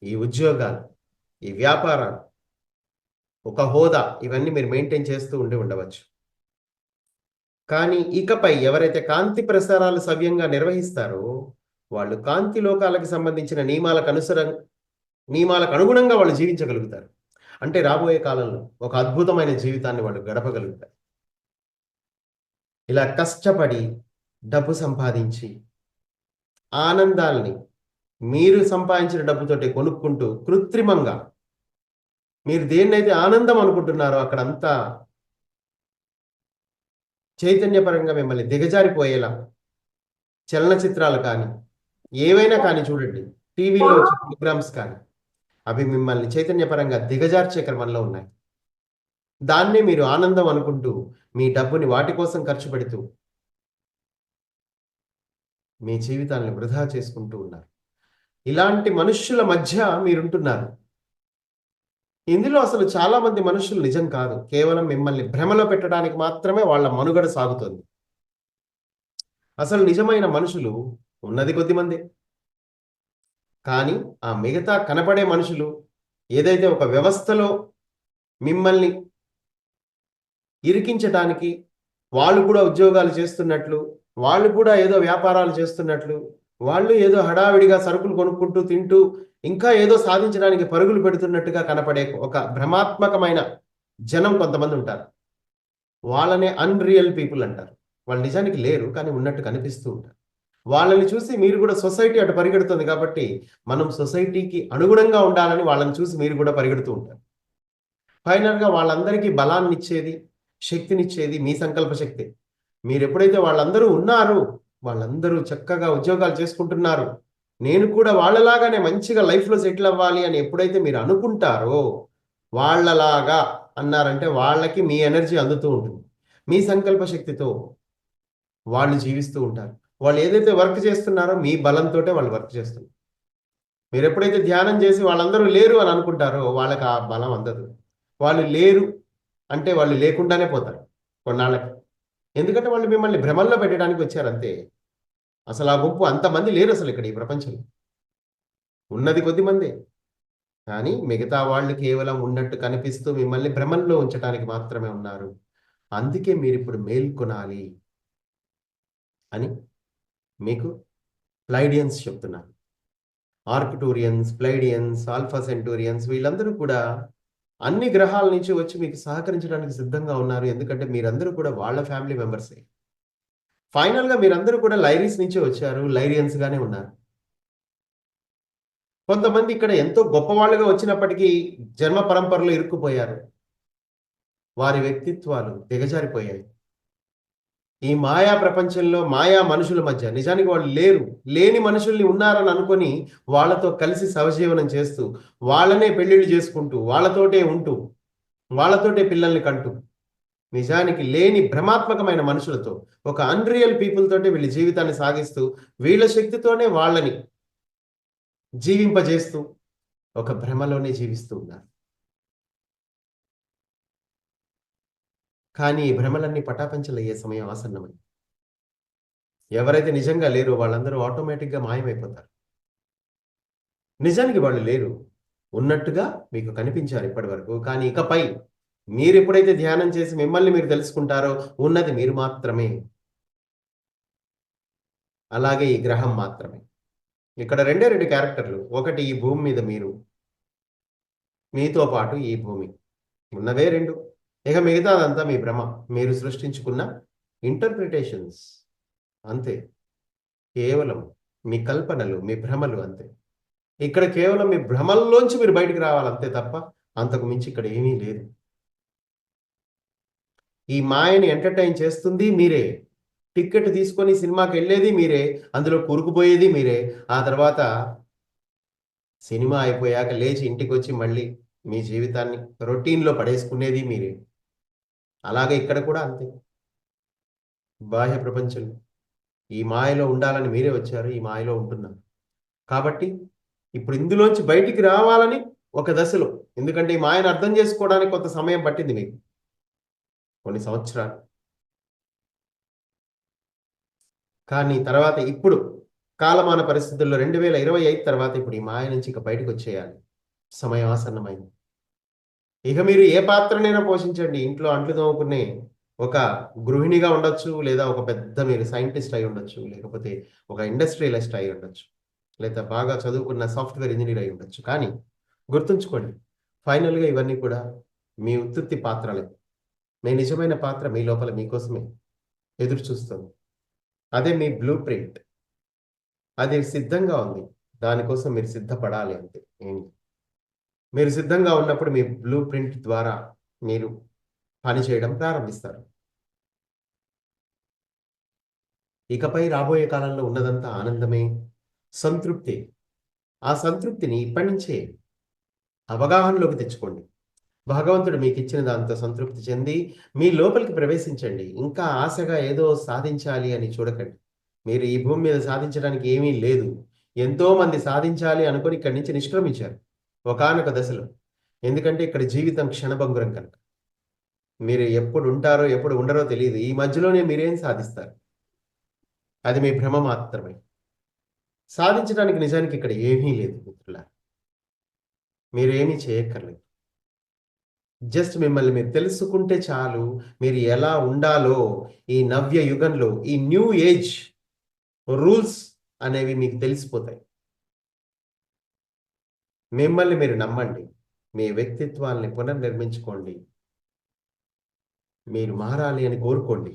ఈ ఉద్యోగాలు, ఈ వ్యాపారాలు, ఒక హోదా, ఇవన్నీ మీరు మెయింటైన్ చేస్తూ ఉండవచ్చు. కానీ ఇకపై ఎవరైతే కాంతి ప్రసారాలు సవ్యంగా నిర్వహిస్తారో వాళ్ళు కాంతి లోకాలకు సంబంధించిన నియమాలకు అనుగుణంగా వాళ్ళు జీవించగలుగుతారు. అంటే రాబోయే కాలంలో ఒక అద్భుతమైన జీవితాన్ని వాళ్ళు గడపగలుగుతారు. ఇలా కష్టపడి డబ్బు సంపాదించి ఆనందాల్ని మీరు సంపాదించిన డబ్బుతోటి కొనుక్కుంటూ కృత్రిమంగా మీరు దేన్నైతే ఆనందం అనుకుంటున్నారో అక్కడంతా చైతన్యపరంగా మిమ్మల్ని దిగజారిపోయేలా చలనచిత్రాలు కానీ ఏవైనా కానీ చూడండి, టీవీలో వచ్చే ప్రోగ్రామ్స్ కానీ, అవి మిమ్మల్ని చైతన్యపరంగా దిగజార్చే క్రమంలో ఉన్నాయి. దాన్నే మీరు ఆనందం అనుకుంటూ మీ డబ్బుని వాటి కోసం ఖర్చు పెడుతూ మీ జీవితాన్ని వృధా చేసుకుంటూ ఉన్నారు. ఇలాంటి మనుష్యుల మధ్య మీరుంటున్నారు. ఇందులో అసలు చాలా మంది మనుషులు నిజం కాదు. కేవలం మిమ్మల్ని భ్రమలో పెట్టడానికి మాత్రమే వాళ్ళ మనుగడ సాగుతుంది. అసలు నిజమైన మనుషులు ఉన్నది కొద్దిమంది. కానీ ఆ మిగతా కనపడే మనుషులు ఏదైతే ఒక వ్యవస్థలో మిమ్మల్ని ఇరికించటానికి వాళ్ళు కూడా ఉద్యోగాలు చేస్తున్నట్లు, వాళ్ళు కూడా ఏదో వ్యాపారాలు చేస్తున్నట్లు, వాళ్ళు ఏదో హడావిడిగా సరుకులు కొనుక్కుంటూ తింటూ ఇంకా ఏదో సాధించడానికి పరుగులు పెడుతున్నట్టుగా కనపడే ఒక భ్రమాత్మకమైన జనం కొంతమంది ఉంటారు. వాళ్ళనే అన్‌రియల్ పీపుల్ అంటారు. వాళ్ళు నిజానికి లేరు, కానీ ఉన్నట్టు కనిపిస్తూ ఉంటారు. వాళ్ళని చూసి మీరు కూడా సొసైటీ అటు పరిగెడుతుంది కాబట్టి, మనం సొసైటీకి అనుగుణంగా ఉండాలని వాళ్ళని చూసి మీరు కూడా పరిగెడుతూ ఉంటారు. ఫైనల్‌గా వాళ్ళందరికీ బలాన్నిచ్చేది, శక్తినిచ్చేది మీ సంకల్ప శక్తే. మీరెప్పుడైతే వాళ్ళందరూ ఉన్నారు, వాళ్ళందరూ చక్కగా ఉద్యోగాలు చేసుకుంటున్నారు, నేను కూడా వాళ్ళలాగానే మంచిగా లైఫ్‌లో సెటిల్ అవ్వాలి అని ఎప్పుడైతే మీరు అనుకుంటారో, వాళ్ళలాగా అన్నారంటే వాళ్ళకి మీ ఎనర్జీ అందుతూ ఉంటుంది. మీ సంకల్ప శక్తితో వాళ్ళు జీవిస్తూ ఉంటారు. వాళ్ళు ఏదైతే వర్క్ చేస్తున్నారో మీ బలంతోటే వాళ్ళు వర్క్ చేస్తున్నారు. మీరెప్పుడైతే ధ్యానం చేసి వాళ్ళందరూ లేరు అని అనుకుంటారో వాళ్ళకి ఆ బలం అందదు. వాళ్ళు లేరు అంటే వాళ్ళు లేకుండానే పోతారు కొన్నాళ్ళకి. ఎందుకంటే వాళ్ళు మిమ్మల్ని భ్రమల్లో పెట్టడానికి వచ్చారంతే. అసలు ఆ గుంపు అంతమంది లేరు అసలు ఇక్కడ ఈ ప్రపంచంలో. ఉన్నది కొద్దిమందే. కానీ మిగతా వాళ్ళు కేవలం ఉన్నట్టు కనిపిస్తూ మిమ్మల్ని భ్రమంలో ఉంచడానికి మాత్రమే ఉన్నారు. అందుకే మీరిప్పుడు మేల్కొనాలి అని మీకు ప్లైడియన్స్ చెప్తున్నారు. ఆర్క్టూరియన్స్, ప్లైడియన్స్, ఆల్ఫా సెంటూరియన్స్ వీళ్ళందరూ కూడా అన్ని గ్రహాల నుంచి వచ్చి మీకు సహకరించడానికి సిద్ధంగా ఉన్నారు. ఎందుకంటే మీరందరూ కూడా వాళ్ళ ఫ్యామిలీ మెంబర్సే. ఫైనల్‌గా మీరందరూ కూడా లైరీస్ నుంచి వచ్చారు. లైరియన్స్ గానే ఉన్నారు. కొంతమంది ఇక్కడ ఎంతో గొప్పవాళ్ళుగా వచ్చినప్పటికీ జన్మ పరంపరలో ఇరుక్కుపోయారు. వారి వ్యక్తిత్వాలు దిగజారిపోయాయి. ఈ మాయా ప్రపంచంలో మాయా మనుషుల మధ్య నిజానికి వాళ్ళు లేరు. లేని మనుషుల్ని ఉన్నారని అనుకొని వాళ్ళతో కలిసి సహజీవనం చేస్తూ, వాళ్ళనే పెళ్లిళ్ళు చేసుకుంటూ, వాళ్ళతోటే ఉంటూ, వాళ్ళతోటే పిల్లల్ని కంటూ, నిజానికి లేని భ్రమాత్మకమైన మనుషులతో, ఒక అన్‌రియల్ పీపుల్ తోటి వీళ్ళ జీవితాన్ని సాగిస్తూ, వీళ్ళ శక్తితోనే వాళ్ళని జీవింపజేస్తూ, ఒక భ్రమలోనే జీవిస్తూ ఉన్నారు. కానీ ఈ భ్రమలన్నీ పటాపంచలయ్యే సమయం ఆసన్నమైంది. ఎవరైతే నిజంగా లేరో వాళ్ళందరూ ఆటోమేటిక్‌గా మాయమైపోతారు. నిజానికి వాళ్ళు లేరు. ఉన్నట్టుగా మీకు కనిపించారు ఇప్పటివరకు. కానీ ఇకపై మీరెప్పుడైతే ధ్యానం చేసి మిమ్మల్ని మీరు తెలుసుకుంటారో ఉన్నది మీరు మాత్రమే. అలాగే ఈ గ్రహం మాత్రమే. ఇక్కడ రెండే 2 క్యారెక్టర్లు. ఒకటి ఈ భూమి మీద మీరు. మీతో పాటు ఈ భూమి. ఉన్నవే 2. ఇక మిగతాదంతా మీ భ్రమ. మీరు సృష్టించుకున్న ఇంటర్‌ప్రిటేషన్స్ అంతే. కేవలం మీ కల్పనలు, మీ భ్రమలు అంతే. ఇక్కడ కేవలం మీ భ్రమల్లోంచి మీరు బయటికి రావాలంతే తప్ప అంతకు మించి ఇక్కడ ఏమీ లేదు. ఈ మాయని ఎంటర్‌టైన్ చేస్తుంది మీరే. టికెట్ తీసుకొని సినిమాకెళ్ళేది మీరే. అందులో కూరుకుపోయేది మీరే. ఆ తర్వాత సినిమా అయిపోయాక లేచి ఇంటికొచ్చి మళ్ళీ మీ జీవితాన్ని రొటీన్‌లో పడేసుకునేది మీరే. అలాగే ఇక్కడ కూడా అంతే. బాహ్య ప్రపంచంలో ఈ మాయలో ఉండాలని మీరే వచ్చారు. ఈ మాయలో ఉంటున్నారు. కాబట్టి ఇప్పుడు ఇందులోంచి బయటికి రావాలని ఒక దశలో, ఎందుకంటే ఈ మాయను అర్థం చేసుకోవడానికి కొంత సమయం పట్టింది మీకు. కొన్ని సంవత్సరాలు. కానీ తర్వాత ఇప్పుడు కాలమాన పరిస్థితుల్లో 2025 తర్వాత ఇప్పుడు ఈ మాయ నుంచి ఇక బయటకొచ్చేయాలి. సమయం ఆసన్నమైంది. ఇక మీరు ఏ పాత్రనైనా పోషించండి. ఇంట్లో అంట్లు తోముకునే ఒక గృహిణిగా ఉండొచ్చు, లేదా ఒక పెద్ద మీరు సైంటిస్ట్ అయి ఉండొచ్చు, లేకపోతే ఒక ఇండస్ట్రియలిస్ట్ అయి ఉండొచ్చు, లేదా బాగా చదువుకున్న సాఫ్ట్‌వేర్ ఇంజినీర్ అయి ఉండొచ్చు. కానీ గుర్తుంచుకోండి, ఫైనల్‌గా ఇవన్నీ కూడా మీ ఉత్తుత్తి పాత్రలే. మీ నిజమైన పాత్ర మీ లోపల మీకోసమే ఎదురు చూస్తుంది. అదే మీ బ్లూ ప్రింట్. అది సిద్ధంగా ఉంది. దానికోసం మీరు సిద్ధపడాలి అంతే. మీరు సిద్ధంగా ఉన్నప్పుడు మీ బ్లూ ప్రింట్ ద్వారా మీరు పని చేయడం ప్రారంభిస్తారు. ఇకపై రాబోయే కాలంలో ఉన్నదంతా ఆనందమే, సంతృప్తి. ఆ సంతృప్తిని ఇప్పటి నుంచే అవగాహనలోకి తెచ్చుకోండి. భగవంతుడు మీకిచ్చిన దాంతో సంతృప్తి చెంది మీ లోపలికి ప్రవేశించండి. ఇంకా ఆశగా ఏదో సాధించాలి అని చూడకండి. మీరు ఈ భూమి మీద సాధించడానికి ఏమీ లేదు. ఎంతోమంది సాధించాలి అనుకుని ఇక్కడి నుంచి నిష్క్రమించారు ఒకానొక దశలో. ఎందుకంటే ఇక్కడ జీవితం క్షణభంగురం కనుక. మీరు ఎప్పుడు ఉంటారో, ఎప్పుడు ఉండరో తెలియదు. ఈ మధ్యలోనే మీరేం సాధిస్తారు? అది మీ భ్రమ మాత్రమే. సాధించడానికి నిజానికి ఇక్కడ ఏమీ లేదు మిత్రులారా. మీరేమీ చేయక్కర్లేదు. జస్ట్ మిమ్మల్ని మీరు తెలుసుకుంటే చాలు. మీరు ఎలా ఉండాలో ఈ నవ్య యుగంలో, ఈ న్యూ ఏజ్ రూల్స్ అనేవి మీకు తెలిసిపోతాయి. మిమ్మల్ని మీరు నమ్మండి. మీ వ్యక్తిత్వాల్ని పునర్నిర్మించుకోండి. మీరు మారాలి అని కోరుకోండి.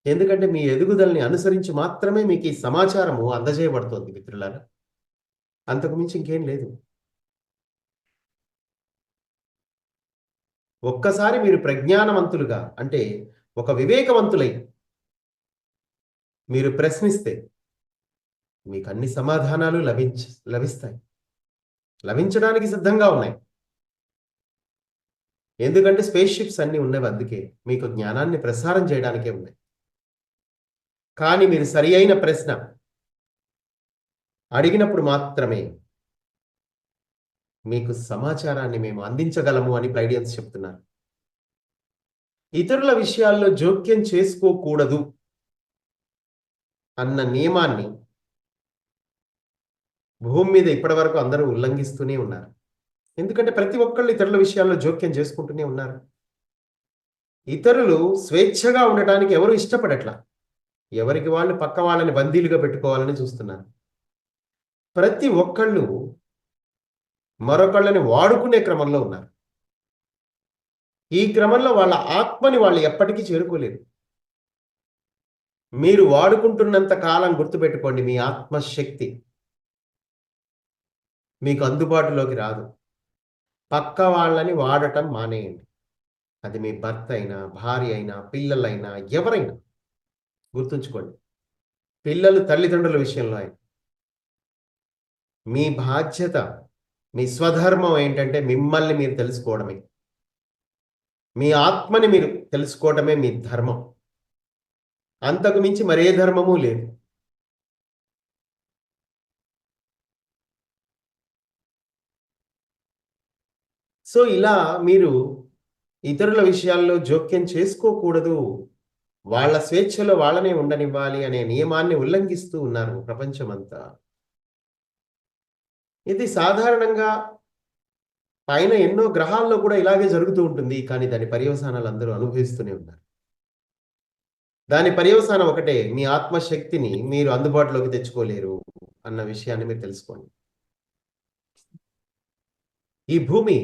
ఎందుకంటే మీ ఎదుగుదలని అనుసరించి మాత్రమే మీకు ఈ సమాచారము అందజేయబడుతోంది మిత్రులారా. అంతకు మించి ఇంకేం లేదు. ఒక్కసారి మీరు ప్రజ్ఞానవంతులుగా, అంటే ఒక వివేకవంతులై మీరు ప్రశ్నిస్తే మీకు అన్ని సమాధానాలు లభిస్తాయి. లభించడానికి సిద్ధంగా ఉన్నాయి. ఎందుకంటే స్పేస్ షిప్స్ అన్నీ ఉన్నవి, అందుకే మీకు జ్ఞానాన్ని ప్రసారం చేయడానికే ఉన్నాయి. కానీ మీరు సరి అయిన ప్రశ్న అడిగినప్పుడు మాత్రమే మీకు సమాచారాన్ని మేము అందించగలము అని ప్లైడియన్స్ చెప్తున్నారు. ఇతరుల విషయాల్లో జోక్యం చేసుకోకూడదు అన్న నియమాన్ని భూమి మీద ఇప్పటి వరకు అందరూ ఉల్లంఘిస్తూనే ఉన్నారు. ఎందుకంటే ప్రతి ఒక్కళ్ళు ఇతరుల విషయాల్లో జోక్యం చేసుకుంటూనే ఉన్నారు. ఇతరులు స్వేచ్ఛగా ఉండటానికి ఎవరు ఇష్టపడట్లా. ఎవరికి వాళ్ళు పక్క వాళ్ళని బందీలుగా పెట్టుకోవాలని చూస్తున్నారు. ప్రతి ఒక్కళ్ళు మరొకళ్ళని వాడుకునే క్రమంలో ఉన్నారు. ఈ క్రమంలో వాళ్ళ ఆత్మని వాళ్ళు ఎప్పటికీ చేరుకోలేరు. మీరు వాడుకుంటున్నంత కాలం గుర్తుపెట్టుకోండి, మీ ఆత్మశక్తి మీకు అందుబాటులోకి రాదు. పక్క వాళ్ళని వాడటం మానేయండి. అది మీ భర్త అయినా, భార్య అయినా, పిల్లలైనా, ఎవరైనా గుర్తుంచుకోండి. పిల్లలు తల్లిదండ్రుల విషయంలో అయినా మీ బాధ్యత, మీ స్వధర్మం ఏంటంటే మిమ్మల్ని మీరు తెలుసుకోవడమే. మీ ఆత్మని మీరు తెలుసుకోవడమే మీ ధర్మం. అంతకు మించి మరే ధర్మము లేదు. సో ఇలా మీరు ఇతరుల విషయాల్లో జోక్యం చేసుకోకూడదు, వాళ్ళ స్వేచ్ఛలో వాళ్ళనే ఉండనివ్వాలి అనే నియమాన్ని ఉల్లంఘిస్తూ ఉన్నారు ప్రపంచమంతా. ఇది సాధారణంగా పైన ఎన్నో గ్రహాల్లో కూడా ఇలాగే జరుగుతూ ఉంటుంది. కానీ దాని పర్యవసానాలు అందరూ అనుభవిస్తూనే ఉన్నారు. దాని పర్యవసానం ఒకటే, మీ ఆత్మశక్తిని మీరు అందుబాటులోకి తెచ్చుకోలేరు అన్న విషయాన్ని మీరు తెలుసుకోండి. ఈ భూమి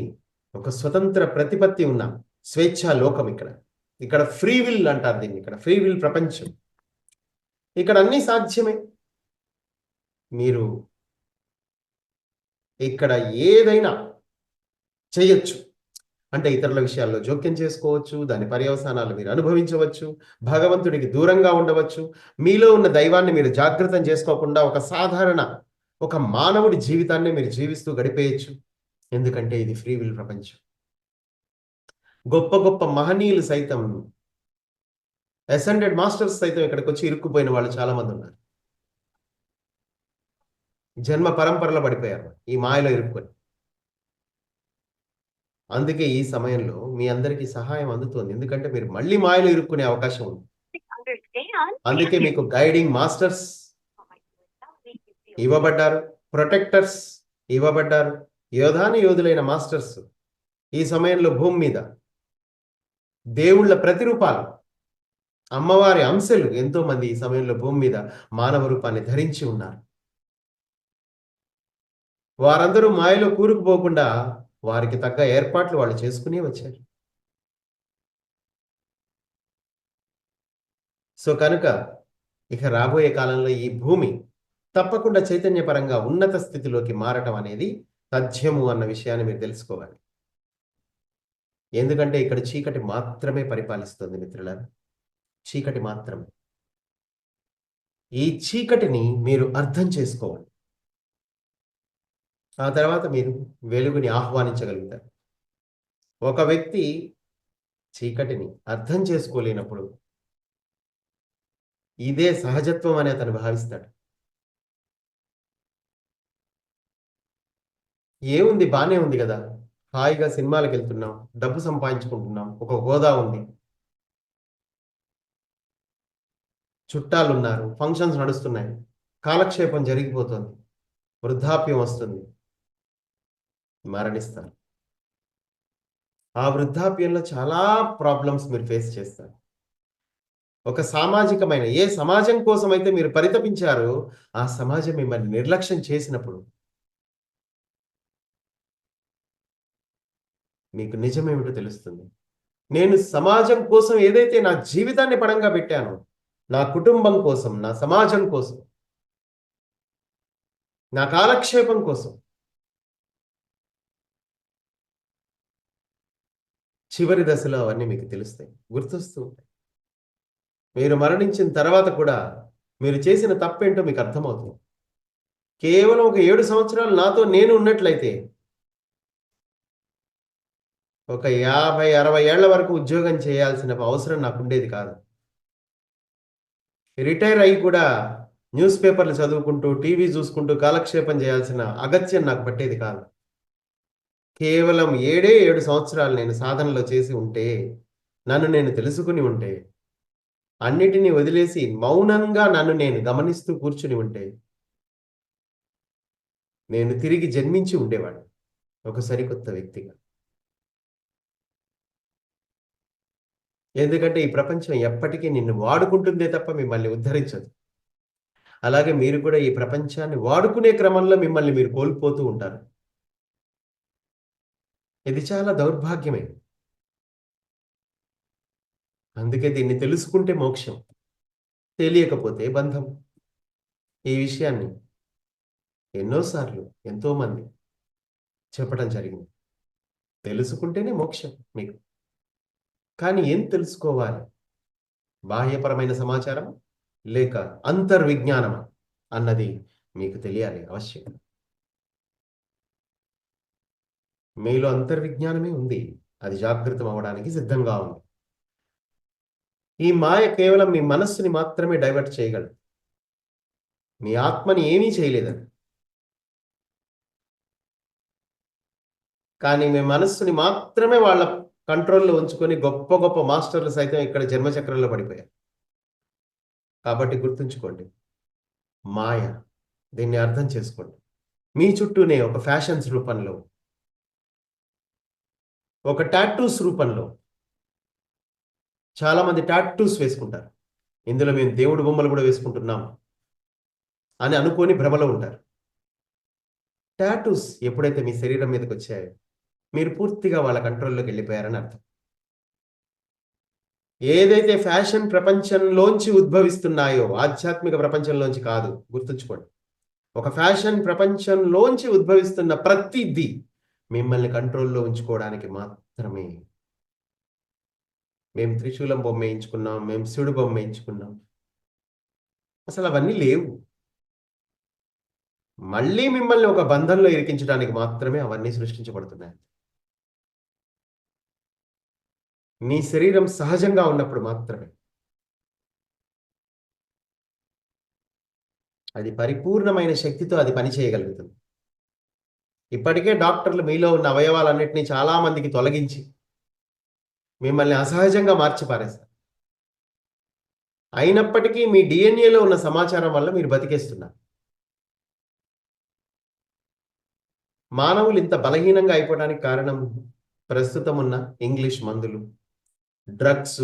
ఒక స్వతంత్ర ప్రతిపత్తి ఉన్న స్వేచ్ఛా లోకం. ఇక్కడ ఫ్రీ విల్ అంటారు దీన్ని. ఇక్కడ ఫ్రీ విల్ ప్రపంచం. ఇక్కడ అన్నీ సాధ్యమే. మీరు ఇక్కడ ఏదైనా చేయొచ్చు. అంటే ఇతరుల విషయాల్లో జోక్యం చేసుకోవచ్చు, దాని పర్యవసానాలు మీరు అనుభవించవచ్చు, భగవంతుడికి దూరంగా ఉండవచ్చు, మీలో ఉన్న దైవాన్ని మీరు జాగృతం చేసుకోకుండా ఒక మానవుడి జీవితాన్ని మీరు జీవిస్తూ గడిపేయచ్చు. ఎందుకంటే ఇది ఫ్రీ విల్ ప్రపంచం. గొప్ప గొప్ప మహనీయులు సైతం, అసెండెడ్ మాస్టర్స్ సైతం ఇక్కడికి వచ్చి ఇరుక్కుపోయిన వాళ్ళు చాలా మంది ఉన్నారు. జన్మ పరంపరలో పడిపోయారు, ఈ మాయలో ఇరుక్కుని. అందుకే ఈ సమయంలో మీ అందరికీ సహాయం అందుతోంది. ఎందుకంటే మీరు మళ్ళీ మాయలో ఇరుక్కునే అవకాశం ఉంది. అందుకే మీకు గైడింగ్ మాస్టర్స్ ఇవ్వబడ్డారు, ప్రొటెక్టర్స్ ఇవ్వబడ్డారు, యోధులైన మాస్టర్స్ ఈ సమయంలో భూమి మీద దేవుళ్ళ ప్రతిరూపాలు, అమ్మవారి అంశలు ఎంతో మంది ఈ సమయంలో భూమి మీద మానవ రూపాన్ని ధరించి ఉన్నారు. వారందరూ మాయలో కూరుకుపోకుండా వారికి తగ్గ ఏర్పాట్లు వాళ్ళు చేసుకుని వచ్చారు. సో కనుక ఇక రాబోయే కాలంలో ఈ భూమి తప్పకుండా చైతన్యపరంగా ఉన్నత స్థితిలోకి మారటం అనేది తథ్యము అన్న విషయాన్ని మీరు తెలుసుకోవాలి. ఎందుకంటే ఇక్కడ చీకటి మాత్రమే పరిపాలిస్తుంది మిత్రులారా, చీకటి మాత్రమే. ఈ చీకటిని మీరు అర్థం చేసుకోవాలి. ఆ తర్వాత మీరు వెలుగుని ఆహ్వానించగలుగుతారు. ఒక వ్యక్తి చీకటిని అర్థం చేసుకోలేనప్పుడు ఇదే సహజత్వం అని అతను భావిస్తాడు. ఏముంది, బానే ఉంది కదా, హాయిగా సినిమాలకు వెళ్తున్నాం, డబ్బు సంపాదించుకుంటున్నాం, ఒక హోదా ఉంది, చుట్టాలు ఉన్నారు, ఫంక్షన్స్ నడుస్తున్నాయి, కాలక్షేపం జరిగిపోతుంది, వృద్ధాప్యం వస్తుంది, మరణిస్తారు. ఆ వృద్ధాప్యంలో చాలా ప్రాబ్లమ్స్ మీరు ఫేస్ చేస్తారు. ఒక సామాజికమైన ఏ సమాజం కోసం అయితే మీరు పరితపించారో ఆ సమాజం మిమ్మల్ని నిర్లక్ష్యం చేసినప్పుడు మీకు నిజమేమిటో తెలుస్తుంది. నేను సమాజం కోసం ఏదైతే నా జీవితాన్ని పణంగా పెట్టానో, నా కుటుంబం కోసం, నా సమాజం కోసం, నా కాలక్షేపం కోసం, చివరి దశలో అవన్నీ మీకు తెలుస్తాయి, గుర్తొస్తూ ఉంటాయి. మీరు మరణించిన తర్వాత కూడా మీరు చేసిన తప్పేంటో మీకు అర్థమవుతుంది. కేవలం ఒక 7 సంవత్సరాలు నాతో నేను ఉన్నట్లయితే ఒక 50, 60 ఏళ్ల వరకు ఉద్యోగం చేయాల్సిన అవసరం నాకుండేది కాదు. రిటైర్ అయ్యి కూడా న్యూస్ పేపర్లు చదువుకుంటూ, టీవీ చూసుకుంటూ కాలక్షేపం చేయాల్సిన అగత్యం నాకు పట్టేది కాదు. కేవలం 7 సంవత్సరాలు నేను సాధనలో చేసి ఉంటే, నన్ను నేను తెలుసుకుని ఉంటే, అన్నిటినీ వదిలేసి మౌనంగా నన్ను నేను గమనిస్తూ కూర్చుని ఉంటే, నేను తిరిగి జన్మించి ఉండేవాడిని ఒక సరికొత్త వ్యక్తిగా. ఎందుకంటే ఈ ప్రపంచం ఎప్పటికీ నిన్ను వాడుకుంటుందే తప్ప మిమ్మల్ని ఉద్ధరించదు. అలాగే మీరు కూడా ఈ ప్రపంచాన్ని వాడుకునే క్రమంలో మిమ్మల్ని మీరు కోల్పోతూ ఉంటారు. ఇది చాలా దౌర్భాగ్యమే. అందుకే దీన్ని తెలుసుకుంటే మోక్షం, తెలియకపోతే బంధం. ఈ విషయాన్ని ఎన్నోసార్లు ఎంతోమంది చెప్పడం జరిగింది. తెలుసుకుంటేనే మోక్షం మీకు. కానీ ఏం తెలుసుకోవాలి? బాహ్యపరమైన సమాచారం లేక అంతర్విజ్ఞానం అన్నది మీకు తెలియాలి అవశ్యం. మీలో అంతర్విజ్ఞానమే ఉంది, అది జాగృతం అవ్వడానికి సిద్ధంగా ఉంది. ఈ మాయ కేవలం మీ మనస్సుని మాత్రమే డైవర్ట్ చేయగలదు, మీ ఆత్మని ఏమీ చేయలేదని. కానీ మీ మనస్సుని మాత్రమే వాళ్ళ కంట్రోల్లో ఉంచుకొని గొప్ప గొప్ప మాస్టర్లు సైతం ఇక్కడ జన్మచక్రంలో పడిపోయారు. కాబట్టి గుర్తుంచుకోండి, మాయ, దీన్ని అర్థం చేసుకోండి. మీ చుట్టూనే ఒక ఫ్యాషన్స్ రూపంలో, ఒక టాటూస్ రూపంలో చాలామంది టాటూస్ వేసుకుంటారు. ఇందులో మేము దేవుడి బొమ్మలు కూడా వేసుకుంటున్నాం అని అనుకొని భ్రమలో ఉంటారు. టాటూస్ ఎప్పుడైతే మీ శరీరం మీదకి వచ్చాయో మీరు పూర్తిగా వాళ్ళ కంట్రోల్లోకి వెళ్ళిపోయారని అర్థం. ఏదైతే ఫ్యాషన్ ప్రపంచంలోంచి ఉద్భవిస్తున్నాయో, ఆధ్యాత్మిక ప్రపంచంలోంచి కాదు, గుర్తుంచుకోండి. ఒక ఫ్యాషన్ ప్రపంచంలోంచి ఉద్భవిస్తున్న ప్రతిదీ మిమ్మల్ని కంట్రోల్లో ఉంచుకోవడానికి మాత్రమే. మేము త్రిశూలం బొమ్మ వేయించుకున్నాం, మేము శివుడు బొమ్మ వేయించుకున్నాం, అసలు అవన్నీ లేవు. మళ్ళీ మిమ్మల్ని ఒక బంధంలో ఇరికించడానికి మాత్రమే అవన్నీ సృష్టించబడుతున్నాయి. మీ శరీరం సహజంగా ఉన్నప్పుడు మాత్రమే అది పరిపూర్ణమైన శక్తితో అది పని చేయగలుగుతుంది. ఇప్పటికే డాక్టర్లు మీలో ఉన్న అవయవాలన్నింటినీ చాలా మందికి తొలగించి మిమ్మల్ని అసహజంగా మార్చిపారేస్తారు. అయినప్పటికీ మీ డిఎన్ఏలో ఉన్న సమాచారం వల్ల మీరు బతికేస్తున్నారు. మానవులు ఇంత బలహీనంగా అయిపోవడానికి కారణం ప్రస్తుతం ఉన్న ఇంగ్లీష్ మందులు, డ్రగ్స్,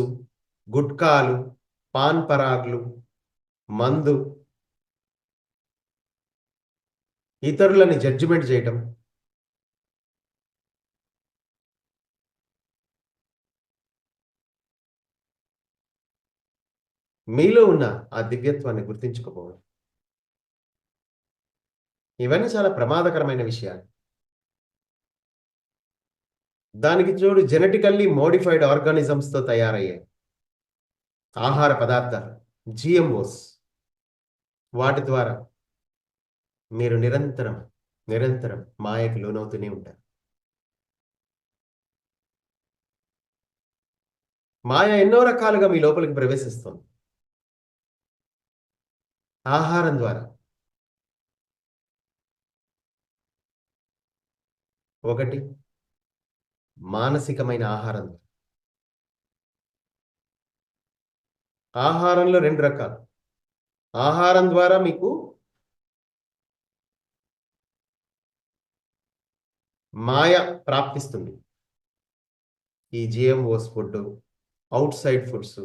గుట్కాలు, పాన్ పరాగ్లు, మందు, ఇతరులని జడ్జిమెంట్ చేయటం, మీలో ఉన్న ఆ దివ్యత్వాన్ని గుర్తించుకోపోవడం, ఇవన్నీ చాలా ప్రమాదకరమైన విషయాలు. దానికి తోడు జెనెటికల్లీ మోడిఫైడ్ ఆర్గానిజమ్స్తో తయారయ్యే ఆహార పదార్థాలు, జిఎంఓస్, వాటి ద్వారా మీరు నిరంతరం మాయకు లోనవుతూనే ఉంటారు. మాయ ఎన్నో రకాలుగా మీ లోపలికి ప్రవేశిస్తుంది. ఆహారం ద్వారా, ఒకటి మానసికమైన ఆహారం. ఆహారంలో 2 రకాలు. ఆహారం ద్వారా మీకు మాయ ప్రాప్తిస్తుంది. ఈ GMOs food, outside foods,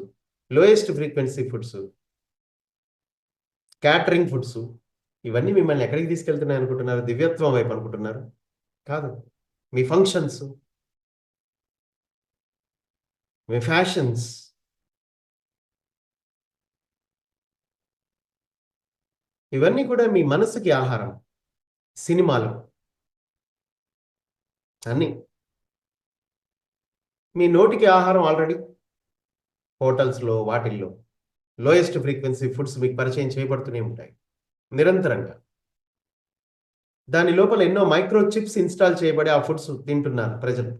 lowest frequency foods, catering foods, ఇవన్నీ మిమ్మల్ని ఎక్కడికి తీసుకెళ్తున్నాయి అనుకుంటున్నారు? దివ్యత్వం వైపు అనుకుంటున్నారు? కాదు. మీ ఫంక్షన్స్, మీ ఫ్యాషన్స్, ఇవన్నీ కూడా మీ మనసుకి ఆహారం. సినిమాలు అన్నీ మీ నోటికి ఆహారం. ఆల్రెడీ హోటల్స్లో వాటిల్లో లోయెస్ట్ ఫ్రీక్వెన్సీ ఫుడ్స్ మీకు పరిచయం చేయబడుతూనే ఉంటాయి నిరంతరంగా. దాని లోపల ఎన్నో మైక్రో చిప్స్ ఇన్స్టాల్ చేయబడి ఆ ఫుడ్స్ తింటున్నారు ప్రజలు.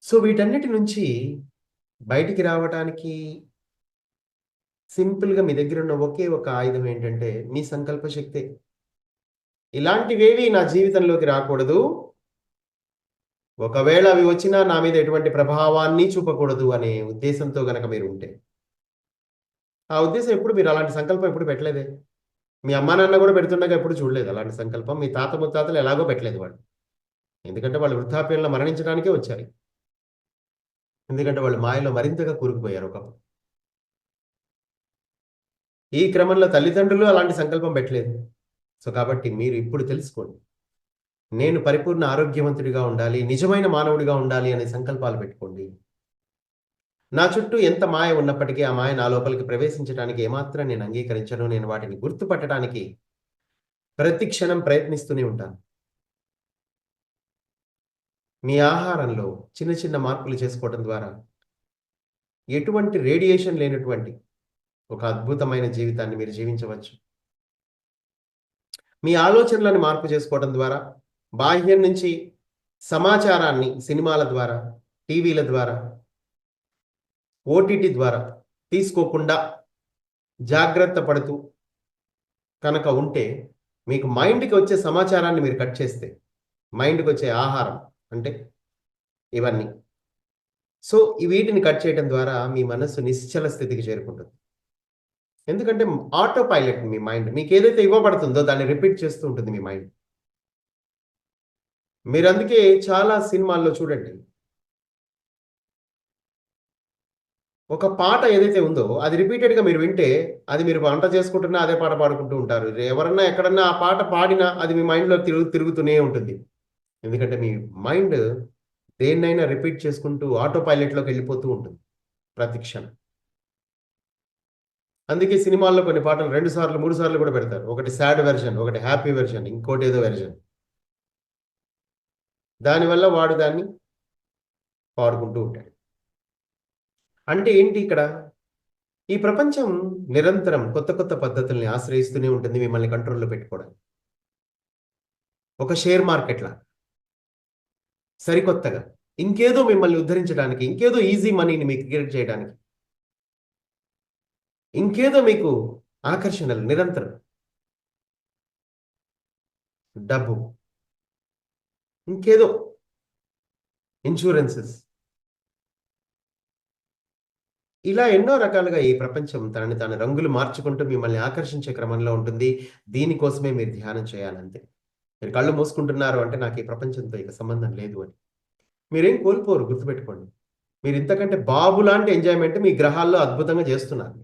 సో వీటన్నిటి నుంచి బయటికి రావడానికి సింపుల్గా మీ దగ్గర ఉన్న ఒకే ఒక ఆయుధం ఏంటంటే మీ సంకల్ప శక్తే. ఇలాంటివేవి నా జీవితంలోకి రాకూడదు, ఒకవేళ అవి వచ్చినా నా మీద ఎటువంటి ప్రభావాన్ని చూపకూడదు అనే ఉద్దేశంతో గనక మీరు ఉంటే, ఆ ఉద్దేశం ఎప్పుడు మీరు అలాంటి సంకల్పం ఎప్పుడు పెట్టలేదే. మీ అమ్మా నాన్న కూడా పెడుతుండగా ఎప్పుడు చూడలేదు అలాంటి సంకల్పం. మీ తాత ముత్తాతలు ఎలాగో పెట్టలేదు వాళ్ళు. ఎందుకంటే వాళ్ళు వృద్ధాప్యంలో మరణించడానికే వచ్చారు. ఎందుకంటే వాళ్ళు మాయలో మరింతగా కూరుకుపోయారు ఒకప్పుడు. ఈ క్రమంలో తల్లిదండ్రులు అలాంటి సంకల్పం పెట్టలేదు. సో కాబట్టి మీరు ఇప్పుడు తెలుసుకోండి, నేను పరిపూర్ణ ఆరోగ్యవంతుడిగా ఉండాలి, నిజమైన మానవుడిగా ఉండాలి అనే సంకల్పాలు పెట్టుకోండి. నా చుట్టూ ఎంత మాయ ఉన్నప్పటికీ ఆ మాయ నా లోపలికి ప్రవేశించడానికి ఏమాత్రం నేను అంగీకరించను. నేను వాటిని గుర్తుపట్టడానికి ప్రతి క్షణం ప్రయత్నిస్తూనే ఉంటాను. మీ ఆహారంలో చిన్న చిన్న మార్పులు చేసుకోవడం ద్వారా ఎటువంటి రేడియేషన్ లేనటువంటి ఒక అద్భుతమైన జీవితాన్ని మీరు జీవించవచ్చు. మీ ఆలోచనలను మార్పు చేసుకోవడం ద్వారా బాహ్యం నుంచి సమాచారాన్ని సినిమాల ద్వారా, టీవీల ద్వారా, ఓటీటీ ద్వారా తీసుకోకుండా జాగ్రత్త పడుతూ కనుక ఉంటే మీకు మైండ్కి వచ్చే సమాచారాన్ని మీరు కట్ చేస్తే, మైండ్కి వచ్చే ఆహారం అంటే ఇవన్నీ, సో వీటిని కట్ చేయడం ద్వారా మీ మనస్సు నిశ్చల స్థితికి చేరుకుంటుంది. ఎందుకంటే ఆటో పైలట్ మీ మైండ్, మీకు ఏదైతే ఇవ్వబడుతుందో దాన్ని రిపీట్ చేస్తూ ఉంటుంది మీ మైండ్. మీరు అందుకే చాలా సినిమాల్లో చూడండి, ఒక పాట ఏదైతే ఉందో అది రిపీటెడ్గా మీరు వింటే, అది మీరు వంట చేసుకుంటున్నా అదే పాట పాడుకుంటూ ఉంటారు. ఎవరన్నా ఎక్కడన్నా ఆ పాట పాడినా అది మీ మైండ్లో తిరుగుతూనే ఉంటుంది. ఎందుకంటే మీ మైండ్ దేన్నైనా రిపీట్ చేసుకుంటూ ఆటో పైలట్లోకి వెళ్ళిపోతూ ఉంటుంది ప్రతి క్షణం. అందుకే సినిమాల్లో కొన్ని పాటలు 2 సార్లు 3 సార్లు కూడా పెడతారు. ఒకటి సాడ్ వెర్షన్, ఒకటి హ్యాపీ వెర్షన్, ఇంకోటి ఏదో వెర్షన్. దానివల్ల వాడు దాన్ని పాడుకుంటూ ఉంటాడు. అంటే ఏంటి ఇక్కడ? ఈ ప్రపంచం నిరంతరం కొత్త కొత్త పద్ధతుల్ని ఆశ్రయిస్తూనే ఉంటుంది మిమ్మల్ని కంట్రోల్లో పెట్టుకోవడానికి. ఒక షేర్ మార్కెట్లా సరికొత్తగా ఇంకేదో మిమ్మల్ని ఉద్ధరించడానికి, ఇంకేదో ఈజీ మనీని మీకు క్రియేట్ చేయడానికి, ఇంకేదో మీకు ఆకర్షణలు నిరంతరం, డబ్బు, ఇంకేదో ఇన్సూరెన్సెస్, ఇలా ఎన్నో రకాలుగా ఈ ప్రపంచం తనని తాను రంగులు మార్చుకుంటూ మిమ్మల్ని ఆకర్షించే క్రమంలో ఉంటుంది. దీనికోసమే మీరు ధ్యానం చేయాలంతే. మీరు కళ్ళు మూసుకుంటున్నారు అంటే నాకు ఈ ప్రపంచంతో ఇక సంబంధం లేదు అని. మీరేం కోల్పోరు, గుర్తుపెట్టుకోండి. మీరు ఇంతకంటే బాబు లాంటి ఎంజాయ్మెంట్ మీ గ్రహాల్లో అద్భుతంగా చేస్తున్నారు.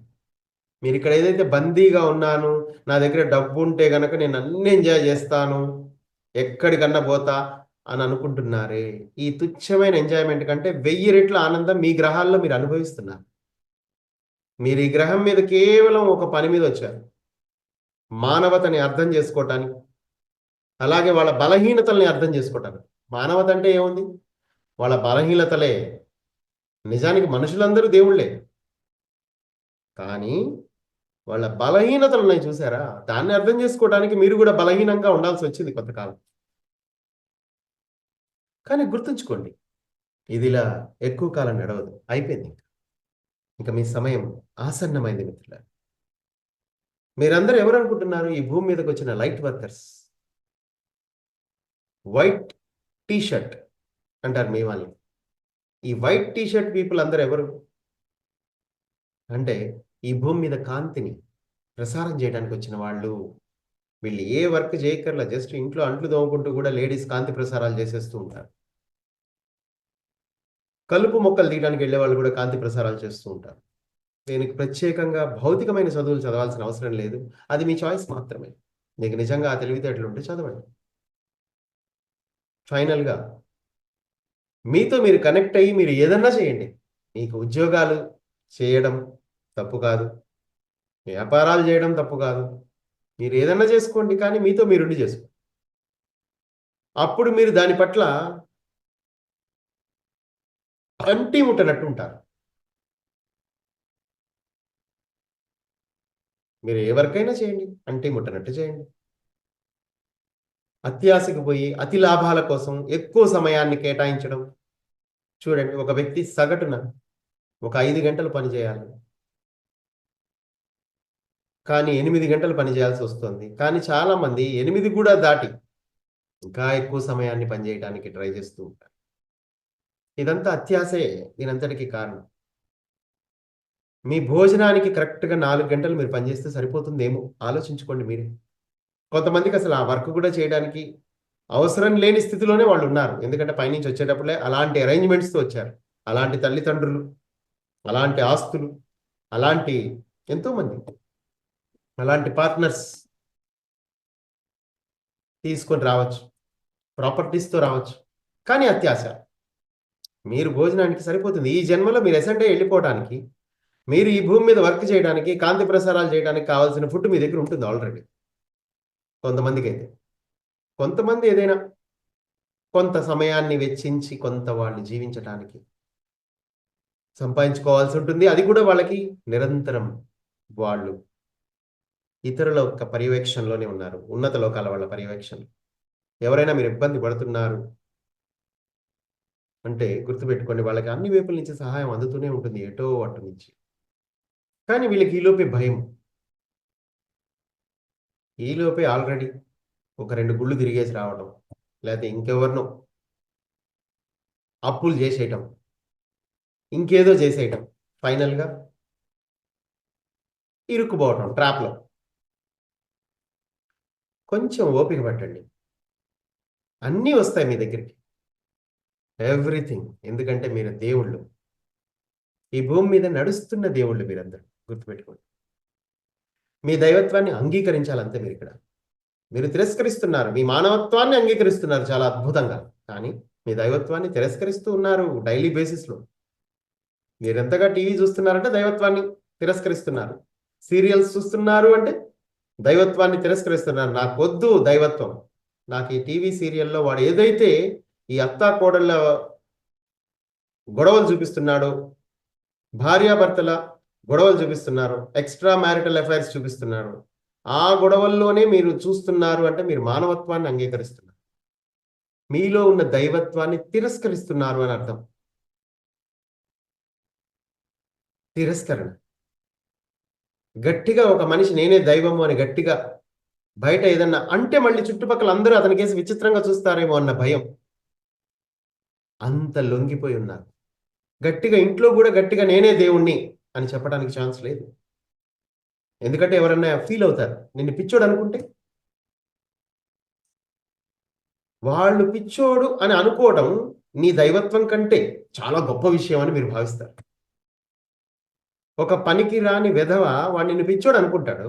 మీరు ఇక్కడ ఏదైతే బందీగా ఉన్నాను, నా దగ్గర డబ్బు ఉంటే గనక నేను అన్ని ఎంజాయ్ చేస్తాను, ఎక్కడికన్నా పోతా అని అనుకుంటున్నారే, ఈ తుచ్చమైన ఎంజాయ్మెంట్ కంటే 1000 రెట్ల ఆనందం మీ గ్రహాల్లో మీరు అనుభవిస్తున్నారు. మీరు ఈ గ్రహం మీద కేవలం ఒక పని మీద వచ్చారు, మానవతని అర్థం చేసుకోవటానికి, అలాగే వాళ్ళ బలహీనతల్ని అర్థం చేసుకోవటానికి. మానవత అంటే ఏముంది? వాళ్ళ బలహీనతలే. నిజానికి మనుషులందరూ దేవుళ్ళే, కానీ వాళ్ళ బలహీనతలు ఉన్నాయి చూసారా, దాన్ని అర్థం చేసుకోవడానికి మీరు కూడా బలహీనంగా ఉండాల్సి వచ్చింది కొంతకాలం. కానీ గుర్తుంచుకోండి, ఇది ఇలా ఎక్కువ కాలం నడవదు, అయిపోయింది. ఇంకా మీ సమయం ఆసన్నమైంది మిత్రులారా. మీరందరూ ఎవరు అనుకుంటున్నారు? ఈ భూమి మీదకి వచ్చిన light workers, white T shirt అంటారు మీ వాళ్ళని. ఈ వైట్ టీ షర్ట్ పీపుల్ అందరూ ఎవరు అంటే, ఈ భూమి మీద కాంతిని ప్రసారం చేయడానికి వచ్చిన వాళ్ళు. వీళ్ళు ఏ వర్క్ చేయక్కర్లా, జస్ట్ ఇంట్లో అంట్లు తోముకుంటూ కూడా లేడీస్ కాంతి ప్రసారాలు చేసేస్తూ ఉంటారు. కలుపు మొక్కలు తీయడానికి వెళ్ళే వాళ్ళు కూడా కాంతి ప్రసారాలు చేస్తూ ఉంటారు. దీనికి ప్రత్యేకంగా భౌతికమైన చదువులు చదవాల్సిన అవసరం లేదు. అది మీ చాయిస్ మాత్రమే. మీకు నిజంగా ఆ తెలివితేటలు ఉంటే చదవండి. ఫైనల్‌గా మీతో మీరు కనెక్ట్ అయ్యి మీరు ఏదన్నా చేయండి. మీకు ఉద్యోగాలు చేయడం తప్పు కాదు. వ్యాపారాలు చేయడం తప్పు కాదు. మీరు ఏదన్నా చేసుకోండి. కానీ మీతో మీరుండి చేసుకోండి. అప్పుడు మీరు దాని పట్ల అంటి ముట్టనట్టు ఉంటారు. మీరు ఏ వర్కైనా చేయండి. అంటి ముట్టనట్టు చేయండి. అత్యాశకు పోయి అతి లాభాల కోసం ఎక్కువ సమయాన్ని కేటాయించడం. చూడండి, ఒక వ్యక్తి సగటున ఒక 5 గంటలు పని చేయాలి. కానీ 8 గంటలు పని చేయాల్సి వస్తుంది. కానీ చాలామంది 8 కూడా దాటి ఇంకా ఎక్కువ సమయాన్ని పనిచేయడానికి ట్రై చేస్తూ ఉంటారు. ఇదంతా అత్యాశే దీనంతటికి కారణం. మీ భోజనానికి కరెక్ట్‌గా 4 గంటలు మీరు పనిచేస్తే సరిపోతుందేమో ఆలోచించుకోండి మీరే. కొంతమందికి అసలు ఆ వర్క్ కూడా చేయడానికి అవసరం లేని స్థితిలోనే వాళ్ళున్నారు. ఎందుకంటే పైనుంచి వచ్చేటప్పుడే అలాంటి అరేంజ్‌మెంట్స్‌తో వచ్చారు. అలాంటి తల్లిదండ్రులు, అలాంటి ఆస్తులు, అలాంటి ఎంతోమంది, అలాంటి పార్ట్నర్స్ తీసుకొని రావచ్చు. ప్రాపర్టీస్‌తో రావచ్చు. కానీ అత్యాశ. మీరు భోజనానికి సరిపోతుంది. ఈ జన్మలో మీరు ఎసంటే వెళ్ళిపోవడానికి, మీరు ఈ భూమి మీద వర్క్ చేయడానికి, కాంతి ప్రసారాలు చేయడానికి కావాల్సిన ఫుడ్ మీ దగ్గర ఉంటుంది ఆల్రెడీ. కొంతమందికైతే. కొంతమంది ఏదైనా కొంత సమయాన్ని వెచ్చించి కొంత వాళ్ళు జీవించటానికి సంపాదించుకోవాల్సి ఉంటుంది. అది కూడా వాళ్ళకి నిరంతరం వాళ్ళు ఇతరుల యొక్క పర్యవేక్షణలోనే ఉన్నారు. ఉన్నత లోకాల వాళ్ళ పర్యవేక్షణలో. ఎవరైనా మీరు ఇబ్బంది పడుతున్నారు అంటే గుర్తుపెట్టుకోండి, వాళ్ళకి అన్ని వైపుల నుంచి సహాయం అందుతూనే ఉంటుంది ఎటో అటు నుంచి. కానీ వీళ్ళకి ఈలోపే భయం. ఈలోపే ఆల్రెడీ ఒక 2 గుళ్ళు తిరిగేసి రావడం, లేకపోతే ఇంకెవరినో అప్పులు చేసేయటం, ఇంకేదో చేసేయటం. ఫైనల్‌గా ఇరుక్కుపోవటం ట్రాప్‌లో. కొంచెం ఓపిక పట్టండి. అన్నీ వస్తాయి మీ దగ్గరికి. ఎవ్రీథింగ్. ఎందుకంటే మీరు దేవుళ్ళు. ఈ భూమి మీద నడుస్తున్న దేవుళ్ళు మీరందరూ. గుర్తుపెట్టుకోండి. మీ దైవత్వాన్ని అంగీకరించాలంతే మీరిక్కడ. మీరు తిరస్కరిస్తున్నారు. మీ మానవత్వాన్ని అంగీకరిస్తున్నారు చాలా అద్భుతంగా. కానీ మీ దైవత్వాన్ని తిరస్కరిస్తూ ఉన్నారు డైలీ బేసిస్‌లో. మీరెంతగా టీవీ చూస్తున్నారంటే దైవత్వాన్ని తిరస్కరిస్తున్నారు. సీరియల్స్ చూస్తున్నారు అంటే దైవత్వాన్ని తిరస్కరిస్తున్నారు. నాకొద్దు దైవత్వం. నాకు ఈ టీవీ సీరియల్‌లో వాడు ఏదైతే ఈ అత్తాకోడళ్ళ గొడవలు చూపిస్తున్నాడో, భార్యాభర్తల గొడవలు చూపిస్తున్నారు, ఎక్స్ట్రా మ్యారిటల్ అఫైర్స్ చూపిస్తున్నారు, ఆ గొడవల్లోనే మీరు చూస్తున్నారు అంటే మీరు మానవత్వాన్ని అంగీకరిస్తున్నారు. మీలో ఉన్న దైవత్వాన్ని తిరస్కరిస్తున్నారు అని అర్థం. తిరస్కరణ. గట్టిగా ఒక మనిషి నేనే దైవము అని గట్టిగా బయట ఏదన్నా అంటే మళ్ళీ చుట్టుపక్కల అందరూ అతనికేసి విచిత్రంగా చూస్తారేమో అన్న భయం. అంత లొంగిపోయి ఉన్నారు. గట్టిగా ఇంట్లో కూడా గట్టిగా నేనే దేవుణ్ణి అని చెప్పడానికి ఛాన్స్ లేదు. ఎందుకంటే ఎవరన్నా ఫీల్ అవుతారు. నిన్ను పిచ్చోడు అనుకుంటే, వాళ్ళు పిచ్చోడు అని అనుకోవడం నీ దైవత్వం కంటే చాలా గొప్ప విషయం అని మీరు భావిస్తారు. ఒక పనికి రాని వెధవ వాడు నిన్ను పిచ్చోడు అనుకుంటాడు.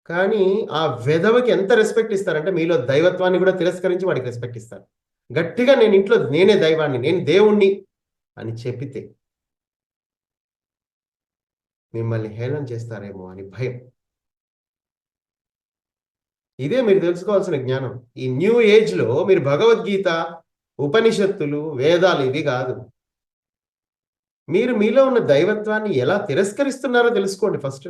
కానీ ఆ వెధవకి ఎంత రెస్పెక్ట్ ఇస్తారంటే మీలో దైవత్వాన్ని కూడా తిరస్కరించి వాడికి రెస్పెక్ట్ ఇస్తారు. గట్టిగా నేను ఇంట్లో నేనే దైవాన్ని, నేను దేవుణ్ణి అని చెప్పితే మిమ్మల్ని హేళన చేస్తారేమో అని భయం. ఇదే మీరు తెలుసుకోవాల్సిన జ్ఞానం. ఈ న్యూ ఏజ్‌లో మీరు భగవద్గీత, ఉపనిషత్తులు, వేదాలు ఇవి కాదు. మీరు మీలో ఉన్న దైవత్వాన్ని ఎలా తిరస్కరిస్తున్నారో తెలుసుకోండి ఫస్ట్.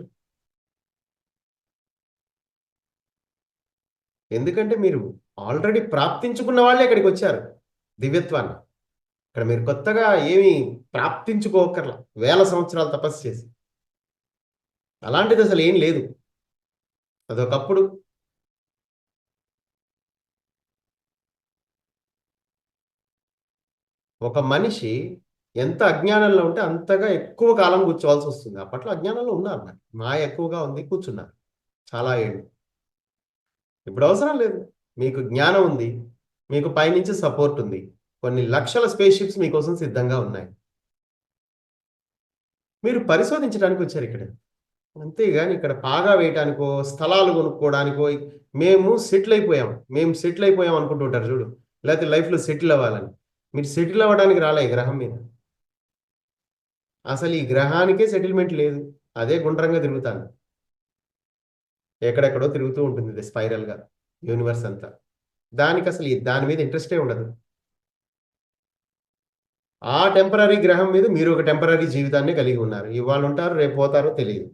ఎందుకంటే మీరు ఆల్రెడీ ప్రాప్తించుకున్న వాళ్ళే ఇక్కడికి వచ్చారు దివ్యత్వాన్ని. ఇక్కడ మీరు కొత్తగా ఏమీ ప్రాప్తించుకోకర్లా. వేల సంవత్సరాలు తపస్సు చేసి. అలాంటిది అసలు ఏం లేదు. అదొకప్పుడు. ఒక మనిషి ఎంత అజ్ఞానంలో ఉంటే అంతగా ఎక్కువ కాలం కూర్చోవాల్సి వస్తుంది. అప్పట్లో అజ్ఞానంలో ఉన్నారు మరి. మాయ ఎక్కువగా ఉంది, కూర్చున్నారు చాలా ఏళ్ళు. ఇప్పుడు అవసరం లేదు. మీకు జ్ఞానం ఉంది. మీకు పైనుంచి సపోర్ట్ ఉంది. కొన్ని లక్షల స్పేస్ షిప్స్ మీకోసం సిద్ధంగా ఉన్నాయి. మీరు పరిశోధించడానికి వచ్చారు ఇక్కడ. అంతేగాని ఇక్కడ పాగా వేయటానికో, స్థలాలు కొనుక్కోవడానికో, మేము సెటిల్ అయిపోయాం అనుకుంటుంటారు చూడు. లేకపోతే లైఫ్‌లో సెటిల్ అవ్వాలని. మీరు సెటిల్ అవ్వడానికి రాలే ఈ గ్రహం మీద. అసలు ఈ గ్రహానికే సెటిల్మెంట్ లేదు. అదే గుండ్రంగా తిరుగుతాంది. ఎక్కడెక్కడో తిరుగుతూ ఉంటుంది ఇది స్పైరల్‌గా యూనివర్స్ అంతా. దానికి అసలు దాని మీద ఇంట్రెస్టే ఉండదు. ఆ టెంపరరీ గ్రహం మీద మీరు ఒక టెంపరరీ జీవితాన్ని కలిగి ఉన్నారు. ఇవాళ ఉంటారు, రేపు పోతారో తెలీదు.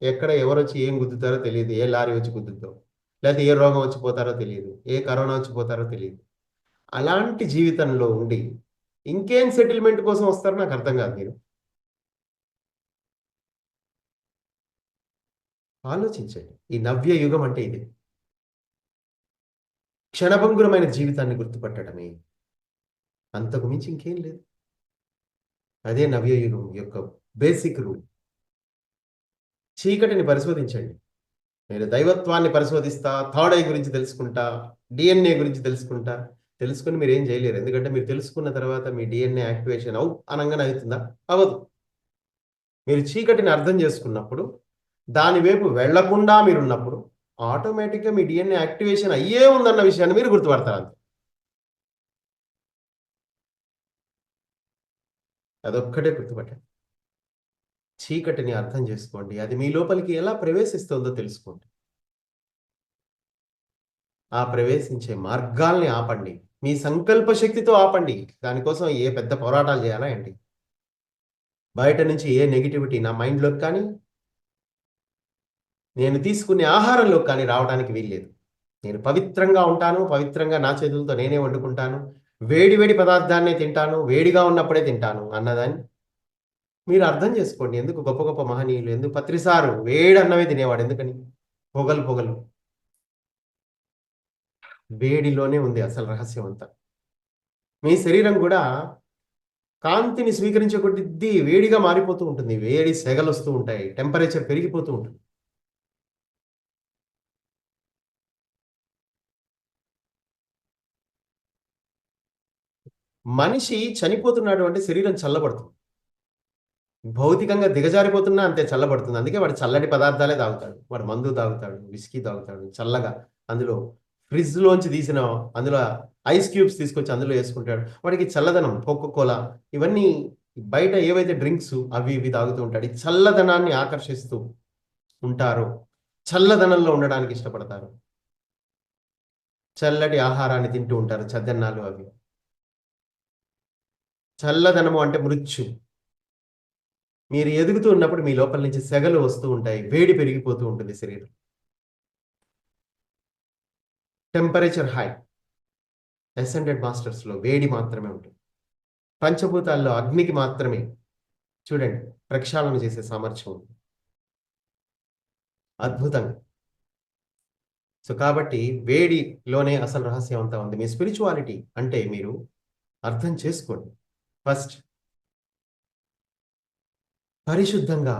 ఎక్కడ ఎవరొచ్చి ఏం గుద్దుతారో తెలీదు. ఏ లారీ వచ్చి గుద్దుద్దో. లేకపోతే ఏ రోగం వచ్చి పోతారో తెలీదు. ఏ కరోనా వచ్చి పోతారో తెలీదు. అలాంటి జీవితంలో ఉండి ఇంకేం సెటిల్మెంట్ కోసం వస్తారో నాకు అర్థం కాదు మీరు. ఆలోచించండి. ఈ నవ్య యుగం అంటే ఇది. క్షణభంగురమైన జీవితాన్ని గుర్తుపట్టడమే. అంతకు మించి ఇంకేం లేదు. అదే నవ్య యుగం యొక్క బేసిక్ రూల్. చీకటిని పరిశోధించండి. మీరు దైవత్వాన్ని పరిశోధిస్తా, థర్డ్ ఐ గురించి తెలుసుకుంటా, డిఎన్ఏ గురించి తెలుసుకుంటా, తెలుసుకొని మీరేం చేయలేరు. ఎందుకంటే మీరు తెలుసుకున్న తర్వాత మీ డిఎన్ఏ యాక్టివేషన్ అనంగానే అవుతుందా? అవ్వదు. మీరు చీకటిని అర్థం చేసుకున్నప్పుడు, దాని వైపు వెళ్లకుండా మీరున్నప్పుడు ఆటోమేటిక్‌గా మీ డిఎన్ఏ యాక్టివేషన్ అయ్యే ఉందన్న విషయాన్ని మీరు గుర్తుపడతారు అంతే. అదొక్కటే గుర్తుపట్టండి. చీకటిని అర్థం చేసుకోండి. అది మీ లోపలికి ఎలా ప్రవేశిస్తుందో తెలుసుకోండి. ఆ ప్రవేశించే మార్గాల్ని ఆపండి. మీ సంకల్ప శక్తితో ఆపండి. దానికోసం ఏ పెద్ద పోరాటాలు చేయాలా ఏంటి? బయట నుంచి ఏ నెగటివిటీ నా మైండ్‌లోకి కానీ, నేను తీసుకునే ఆహారంలోకి కానీ రావడానికి వీల్లేదు. నేను పవిత్రంగా ఉంటాను. పవిత్రంగా నా చేతులతో నేనే వండుకుంటాను. వేడి వేడి పదార్థాన్నే తింటాను. వేడిగా ఉన్నప్పుడే తింటాను అన్నదాన్ని మీరు అర్థం చేసుకోండి. ఎందుకు గొప్ప గొప్ప మహనీయులు ఎందుకు పత్రిసారు వేడి అన్నమే తినేవాడు ఎందుకని? పొగలు పొగలు. వేడిలోనే ఉంది అసలు రహస్యం అంతా. మీ శరీరం కూడా కాంతిని స్వీకరించే కొద్ది వేడిగా మారిపోతూ ఉంటుంది. వేడి సెగలొస్తూ ఉంటాయి. టెంపరేచర్ పెరిగిపోతూ ఉంటుంది. మనిషి చనిపోతున్నాడు అంటే శరీరం చల్లబడుతుంది. భౌతికంగా దిగజారిపోతున్నా అంతే చల్లబడుతుంది. అందుకే వాడు చల్లటి పదార్థాలే తాగుతాడు. వాడు మందు తాగుతాడు, విస్కీ తాగుతాడు. చల్లగా అందులో ఫ్రిడ్జ్‌లోంచి తీసిన అందులో ఐస్ క్యూబ్స్ తీసుకొచ్చి అందులో యేసుకుంటాడు. వాడికి చల్లదనం కోకోకోలా ఇవన్నీ బయట ఏవైతే డ్రింక్స్ అవి ఇవి తాగుతూ ఉంటాడు. ఈ చల్లదనాన్ని ఆకర్షిస్తూ ఉంటారో, చల్లదనంలో ఉండడానికి ఇష్టపడతారు. చల్లటి ఆహారాన్ని తింటూ ఉంటారు. చద్దన్నాలు అవి. చల్లదనము అంటే మృత్యు. మీరు ఎదుగుతూ ఉన్నప్పుడు మీ లోపల నుంచి సెగలు వస్తూ ఉంటాయి. వేడి పెరిగిపోతూ ఉంటుంది శరీరం. Temperature high. అసెండెడ్ మాస్టర్స్‌లో వేడి మాత్రమే ఉంటుంది. పంచభూతాల్లో అగ్నికి మాత్రమే చూడండి ప్రక్షాళన చేసే సామర్థ్యం ఉంది. అద్భుతంగా. సో, కాబట్టి వేడిలోనే అసలు రహస్యం అంతా ఉంది. మీ స్పిరిచువాలిటీ అంటే మీరు అర్థం చేసుకోండి. ఫస్ట్ పరిశుద్ధంగా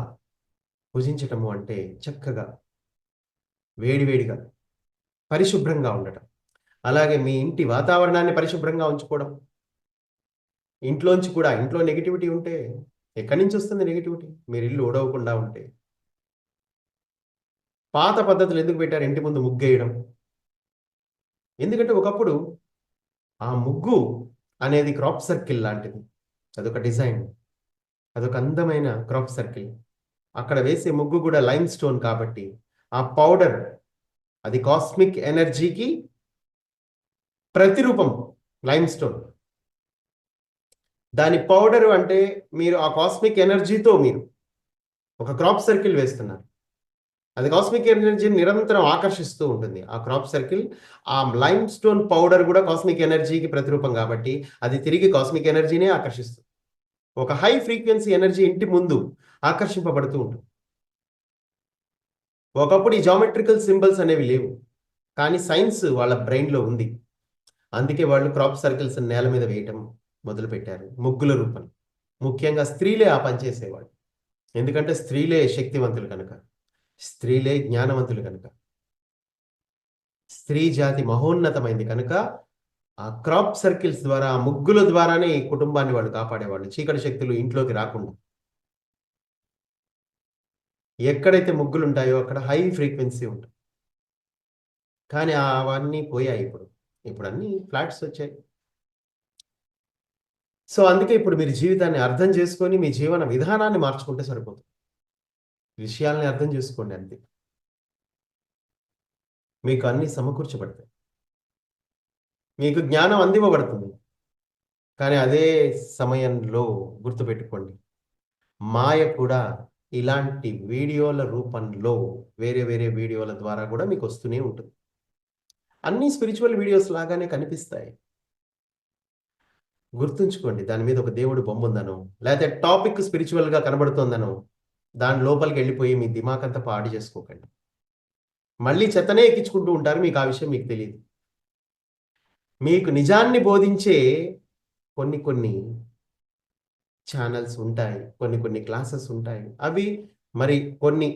పూజించటము అంటే చక్కగా వేడివేడిగా పరిశుభ్రంగా ఉండటం. అలాగే మీ ఇంటి వాతావరణాన్ని పరిశుభ్రంగా ఉంచుకోవడం. ఇంట్లోంచి కూడా ఇంట్లో నెగటివిటీ ఉంటే ఎక్కడి నుంచి వస్తుంది నెగటివిటీ? మీరు ఇల్లు ఊడవకుండా ఉంటే. పాత పద్ధతులు ఎందుకు పెట్టారు? ఇంటి ముందు ముగ్గేయడం. ఎందుకంటే ఒకప్పుడు ఆ ముగ్గు అనేది క్రాప్ సర్కిల్ లాంటిది. అదొక డిజైన్. అదొక అందమైన క్రాప్ సర్కిల్. అక్కడ వేసే ముగ్గు కూడా లైమ్ స్టోన్ కాబట్టి ఆ పౌడర్ అది కాస్మిక్ ఎనర్జీకి ప్రతిరూపం లైమ్ స్టోన్. దాని పౌడర్ అంటే మీరు ఆ కాస్మిక్ ఎనర్జీతో మీరు ఒక క్రాప్ సర్కిల్ వేస్తున్నారు. అది కాస్మిక్ ఎనర్జీని నిరంతరం ఆకర్షిస్తూ ఉంటుంది. ఆ క్రాప్ సర్కిల్ ఆ లైమ్ స్టోన్ పౌడర్ కూడా కాస్మిక్ ఎనర్జీకి ప్రతిరూపం కాబట్టి అది తిరిగి కాస్మిక్ ఎనర్జీనే ఆకర్షిస్తుంది. ఒక హై ఫ్రీక్వెన్సీ ఎనర్జీ ఇంటి ముందు ఆకర్షింపబడుతూ ఉంటుంది. ఒకప్పుడు ఈ జామెట్రికల్ సింబల్స్ అనేవి లేవు. కానీ సైన్స్ వాళ్ళ బ్రెయిన్‌లో ఉంది. అందుకే వాళ్ళు క్రాప్ సర్కిల్స్ నేల మీద వేయటం మొదలుపెట్టారు ముగ్గుల రూపంలో. ముఖ్యంగా స్త్రీలే ఆ పని చేసేవాళ్ళు. ఎందుకంటే స్త్రీలే శక్తివంతులు కనుక. స్త్రీలే జ్ఞానవంతులు కనుక. స్త్రీ జాతి మహోన్నతమైంది కనుక ఆ క్రాప్ సర్కిల్స్ ద్వారా, ఆ ముగ్గుల ద్వారానే ఈ కుటుంబాన్ని వాళ్ళు కాపాడేవాళ్ళు. చీకటి శక్తులు ఇంట్లోకి రాకుండా. ఎక్కడైతే ముగ్గులుంటాయో అక్కడ హై ఫ్రీక్వెన్సీ ఉంటుంది. కానీ అవన్నీ పోయాయి ఇప్పుడు. ఇప్పుడన్నీ ఫ్లాట్స్ వచ్చాయి. సో, అందుకే ఇప్పుడు మీరు జీవితాన్ని అర్థం చేసుకొని, మీ జీవన విధానాన్ని మార్చుకుంటే సరిపోతుంది. విషయాల్ని అర్థం చేసుకోండి అంతే. మీకు అన్నీ సమకూర్చబడతాయి. మీకు జ్ఞానం అందివ్వబడుతుంది. కానీ అదే సమయంలో గుర్తుపెట్టుకోండి, మాయ కూడా ఇలాంటి వీడియోల రూపంలో వేరే వేరే వీడియోల ద్వారా కూడా మీకు వస్తూనే ఉంటుంది. అన్నీ స్పిరిచువల్ వీడియోస్ లాగానే కనిపిస్తాయి. గుర్తుంచుకోండి, దాని మీద ఒక దేవుడి బొమ్మ ఉందనో, లేకపోతే టాపిక్ స్పిరిచువల్‌గా కనబడుతోందనో, దాని లోపలికెళ్ళిపోయి మీ దిమాకంతా పాడు చేసుకోకండి. మళ్ళీ చెత్తనే ఎక్కించుకుంటూ ఉంటారు. మీకు ఆ విషయం మీకు తెలీదు. మీకు నిజాన్ని బోధించే కొన్ని కొన్ని ఛానెల్స్ ఉంటాయి. కొన్ని కొన్ని క్లాసెస్ ఉంటాయి. అవి మరి కొన్ని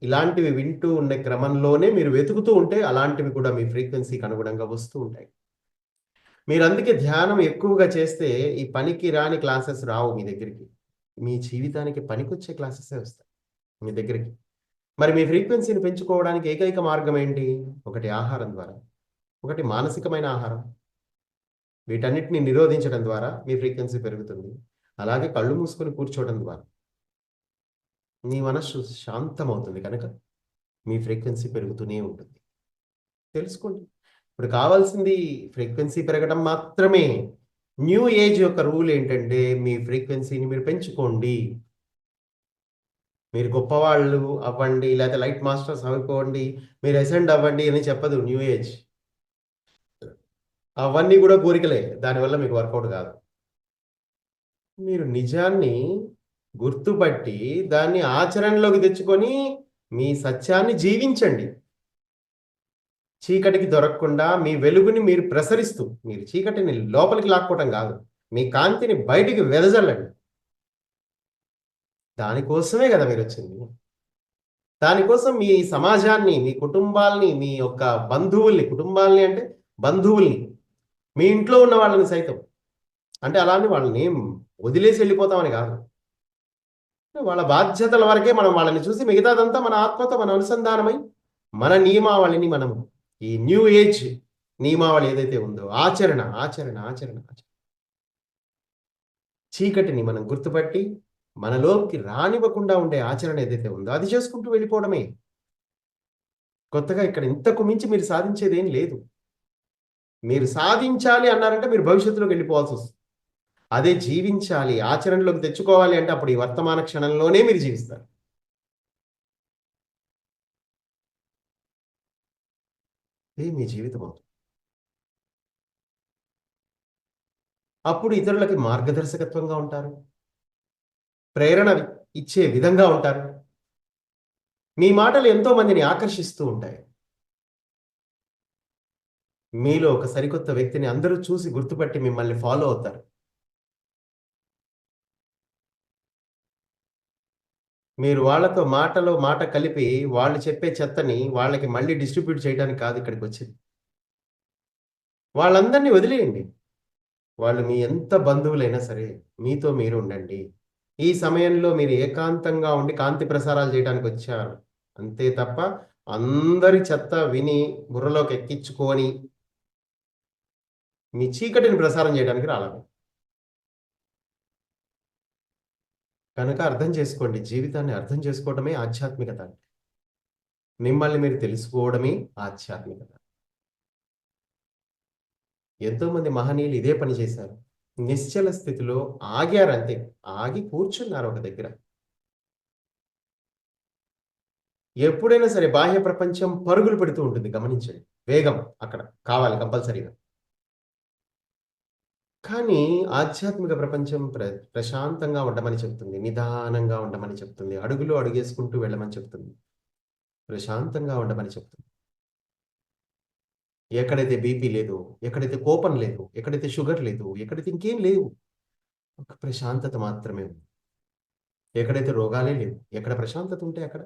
ఇలాంటివి వింటూ ఉండే క్రమంలోనే మీరు వెతుకుతూ ఉంటే అలాంటివి కూడా మీ ఫ్రీక్వెన్సీకి అనుగుణంగా వస్తూ ఉంటాయి. మీరందుకే ధ్యానం ఎక్కువగా చేస్తే ఈ పనికి రాని క్లాసెస్ రావు మీ దగ్గరికి. మీ జీవితానికి పనికొచ్చే క్లాసెసే వస్తాయి మీ దగ్గరికి. మరి మీ ఫ్రీక్వెన్సీని పెంచుకోవడానికి ఏకైక మార్గం ఏంటి? ఒకటి ఆహారం ద్వారా, ఒకటి మానసికమైన ఆహారం. వీటన్నిటిని నిరోధించడం ద్వారా మీ ఫ్రీక్వెన్సీ పెరుగుతుంది. అలాగే కళ్ళు మూసుకొని కూర్చోవడం ద్వారా మీ మనస్సు శాంతమవుతుంది కనుక మీ ఫ్రీక్వెన్సీ పెరుగుతూనే ఉంటుంది. తెలుసుకోండి. ఇప్పుడు కావాల్సింది ఫ్రీక్వెన్సీ పెరగడం మాత్రమే. న్యూ ఏజ్ యొక్క రూల్ ఏంటంటే మీ ఫ్రీక్వెన్సీని మీరు పెంచుకోండి. మీరు గొప్పవాళ్ళు అవ్వండి, లేకపోతే లైట్ మాస్టర్స్ అయిపోండి, మీరు అసెండ్ అవ్వండి అని చెప్పదు న్యూ ఏజ్. అవన్నీ కూడా కోరికలే. దానివల్ల మీకు వర్కౌట్ కాదు. మీరు నిజాన్ని గుర్తుపట్టి దాన్ని ఆచరణలోకి తెచ్చుకొని మీ సత్యాన్ని జీవించండి. చీకటికి దొరకకుండా మీ వెలుగుని మీరు ప్రసరిస్తూ, మీరు చీకటిని లోపలికి లాక్కోవటం కాదు, మీ కాంతిని బయటికి వెదజల్లండి. దానికోసమే కదా మీరొచ్చింది. దానికోసం మీ సమాజాన్ని, మీ కుటుంబాల్ని, మీ యొక్క బంధువుల్ని, కుటుంబాల్ని అంటే బంధువుల్ని, మీ ఇంట్లో ఉన్న వాళ్ళని సైతం, అంటే అలా అని వాళ్ళని వదిలేసి వెళ్ళిపోతామని కాదు. వాళ్ళ బాధ్యతల వరకే మనం వాళ్ళని చూసి మిగతాదంతా మన ఆత్మతో మనం అనుసంధానమై మన నియమావళిని మనం ఈ న్యూ ఏజ్ నియమావళి ఏదైతే ఉందో ఆచరణ ఆచరణ ఆచరణ ఆచరణ చీకటిని మనం గుర్తుపట్టి మనలోకి రానివ్వకుండా ఉండే ఆచరణ ఏదైతే ఉందో అది చేసుకుంటూ వెళ్ళిపోవడమే. కొత్తగా ఇక్కడ ఇంతకు మించి మీరు సాధించేది ఏం లేదు. మీరు సాధించాలి అన్నారంటే మీరు భవిష్యత్తులోకి వెళ్ళిపోవాల్సి వస్తుంది. అదే జీవించాలి, ఆచరణలోకి తెచ్చుకోవాలి అంటే అప్పుడు ఈ వర్తమాన క్షణంలోనే మీరు జీవిస్తారు. ఇది మీ జీవితం అవుతుంది. అప్పుడు ఇతరులకి మార్గదర్శకత్వంగా ఉంటారు, ప్రేరణ ఇచ్చే విధంగా ఉంటారు. మీ మాటలు ఎంతో మందిని ఆకర్షిస్తూ ఉంటాయి. మీలో ఒక సరికొత్త వ్యక్తిని అందరూ చూసి గుర్తుపట్టి మిమ్మల్ని ఫాలో అవుతారు. మీరు వాళ్ళతో మాటలో మాట కలిపి వాళ్ళు చెప్పే చెత్తని వాళ్ళకి మళ్ళీ డిస్ట్రిబ్యూట్ చేయడానికి కాదు ఇక్కడికి వచ్చింది. వాళ్ళందరినీ వదిలేయండి. వాళ్ళు మీ ఎంత బంధువులైనా సరే మీతో మీరు ఉండండి. ఈ సమయంలో మీరు ఏకాంతంగా ఉండి కాంతి ప్రసారాలు చేయడానికి వచ్చారు అంతే తప్ప అందరి చెత్త విని బుర్రలోకి ఎక్కించుకొని మీ చీకటిని ప్రసారం చేయడానికి రాలేదు. కనుక అర్థం చేసుకోండి, జీవితాన్ని అర్థం చేసుకోవడమే ఆధ్యాత్మికత అంటే. మిమ్మల్ని మీరు తెలుసుకోవడమే ఆధ్యాత్మికత. ఎంతోమంది మహనీయులు ఇదే పని చేశారు. నిశ్చల స్థితిలో ఆగారు అంతే. ఆగి కూర్చున్నారు ఒక దగ్గర. ఎప్పుడైనా సరే బాహ్య ప్రపంచం పరుగులు పెడుతూ ఉంటుంది, గమనించండి. వేగం అక్కడ కావాలి కంపల్సరీగా. కానీ ఆధ్యాత్మిక ప్రపంచం ప్రశాంతంగా ఉండమని చెప్తుంది, నిదానంగా ఉండమని చెప్తుంది, అడుగులో అడుగేసుకుంటూ వెళ్ళమని చెప్తుంది, ప్రశాంతంగా ఉండమని చెప్తుంది. ఎక్కడైతే బీపీ లేదు, ఎక్కడైతే కోపం లేదు, ఎక్కడైతే షుగర్ లేదు, ఎక్కడైతే ఇంకేం లేవు, ఒక ప్రశాంతత మాత్రమే ఉంది. ఎక్కడైతే రోగాలే లేవు, ఎక్కడ ప్రశాంతత ఉంటే అక్కడ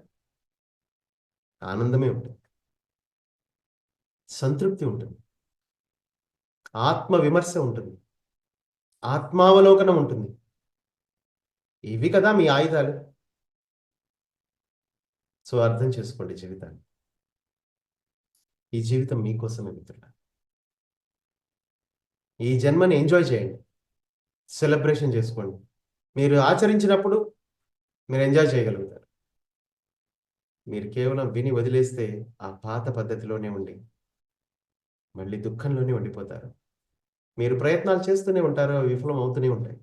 ఆనందమే ఉంటుంది. సంతృప్తి ఉంటుంది, ఆత్మ విమర్శ ఉంటుంది, ఆత్మావలోకనం ఉంటుంది. ఇవి కదా మీ ఆయుధాలు. సో అర్థం చేసుకోండి జీవితాన్ని. ఈ జీవితం మీకోసమే మిత్రులారా. ఈ జన్మని ఎంజాయ్ చేయండి, సెలబ్రేషన్ చేసుకోండి. మీరు ఆచరించినప్పుడు మీరు ఎంజాయ్ చేయగలుగుతారు. మీరు కేవలం విని వదిలేస్తే ఆ పాత పద్ధతిలోనే ఉండి మళ్ళీ దుఃఖంలోనే ఉండిపోతారు. మీరు ప్రయత్నాలు చేస్తూనే ఉంటారు, అవి విఫలం అవుతూనే ఉంటాయి.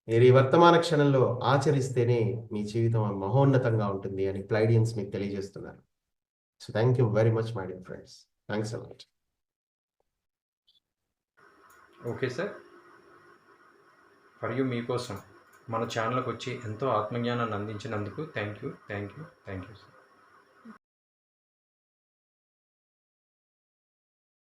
మీరు ఈ వర్తమాన క్షణంలో ఆచరిస్తేనే మీ జీవితం మహోన్నతంగా ఉంటుంది అని ప్లైడియన్స్ మీకు తెలియజేస్తున్నారు. So thank you very much my dear friends. Thanks a lot. Okay sir. మరియు మీకోసం మన ఛానల్కి వచ్చి ఎంతో ఆత్మజ్ఞానాన్ని అందించినందుకు థ్యాంక్ యూ సార్.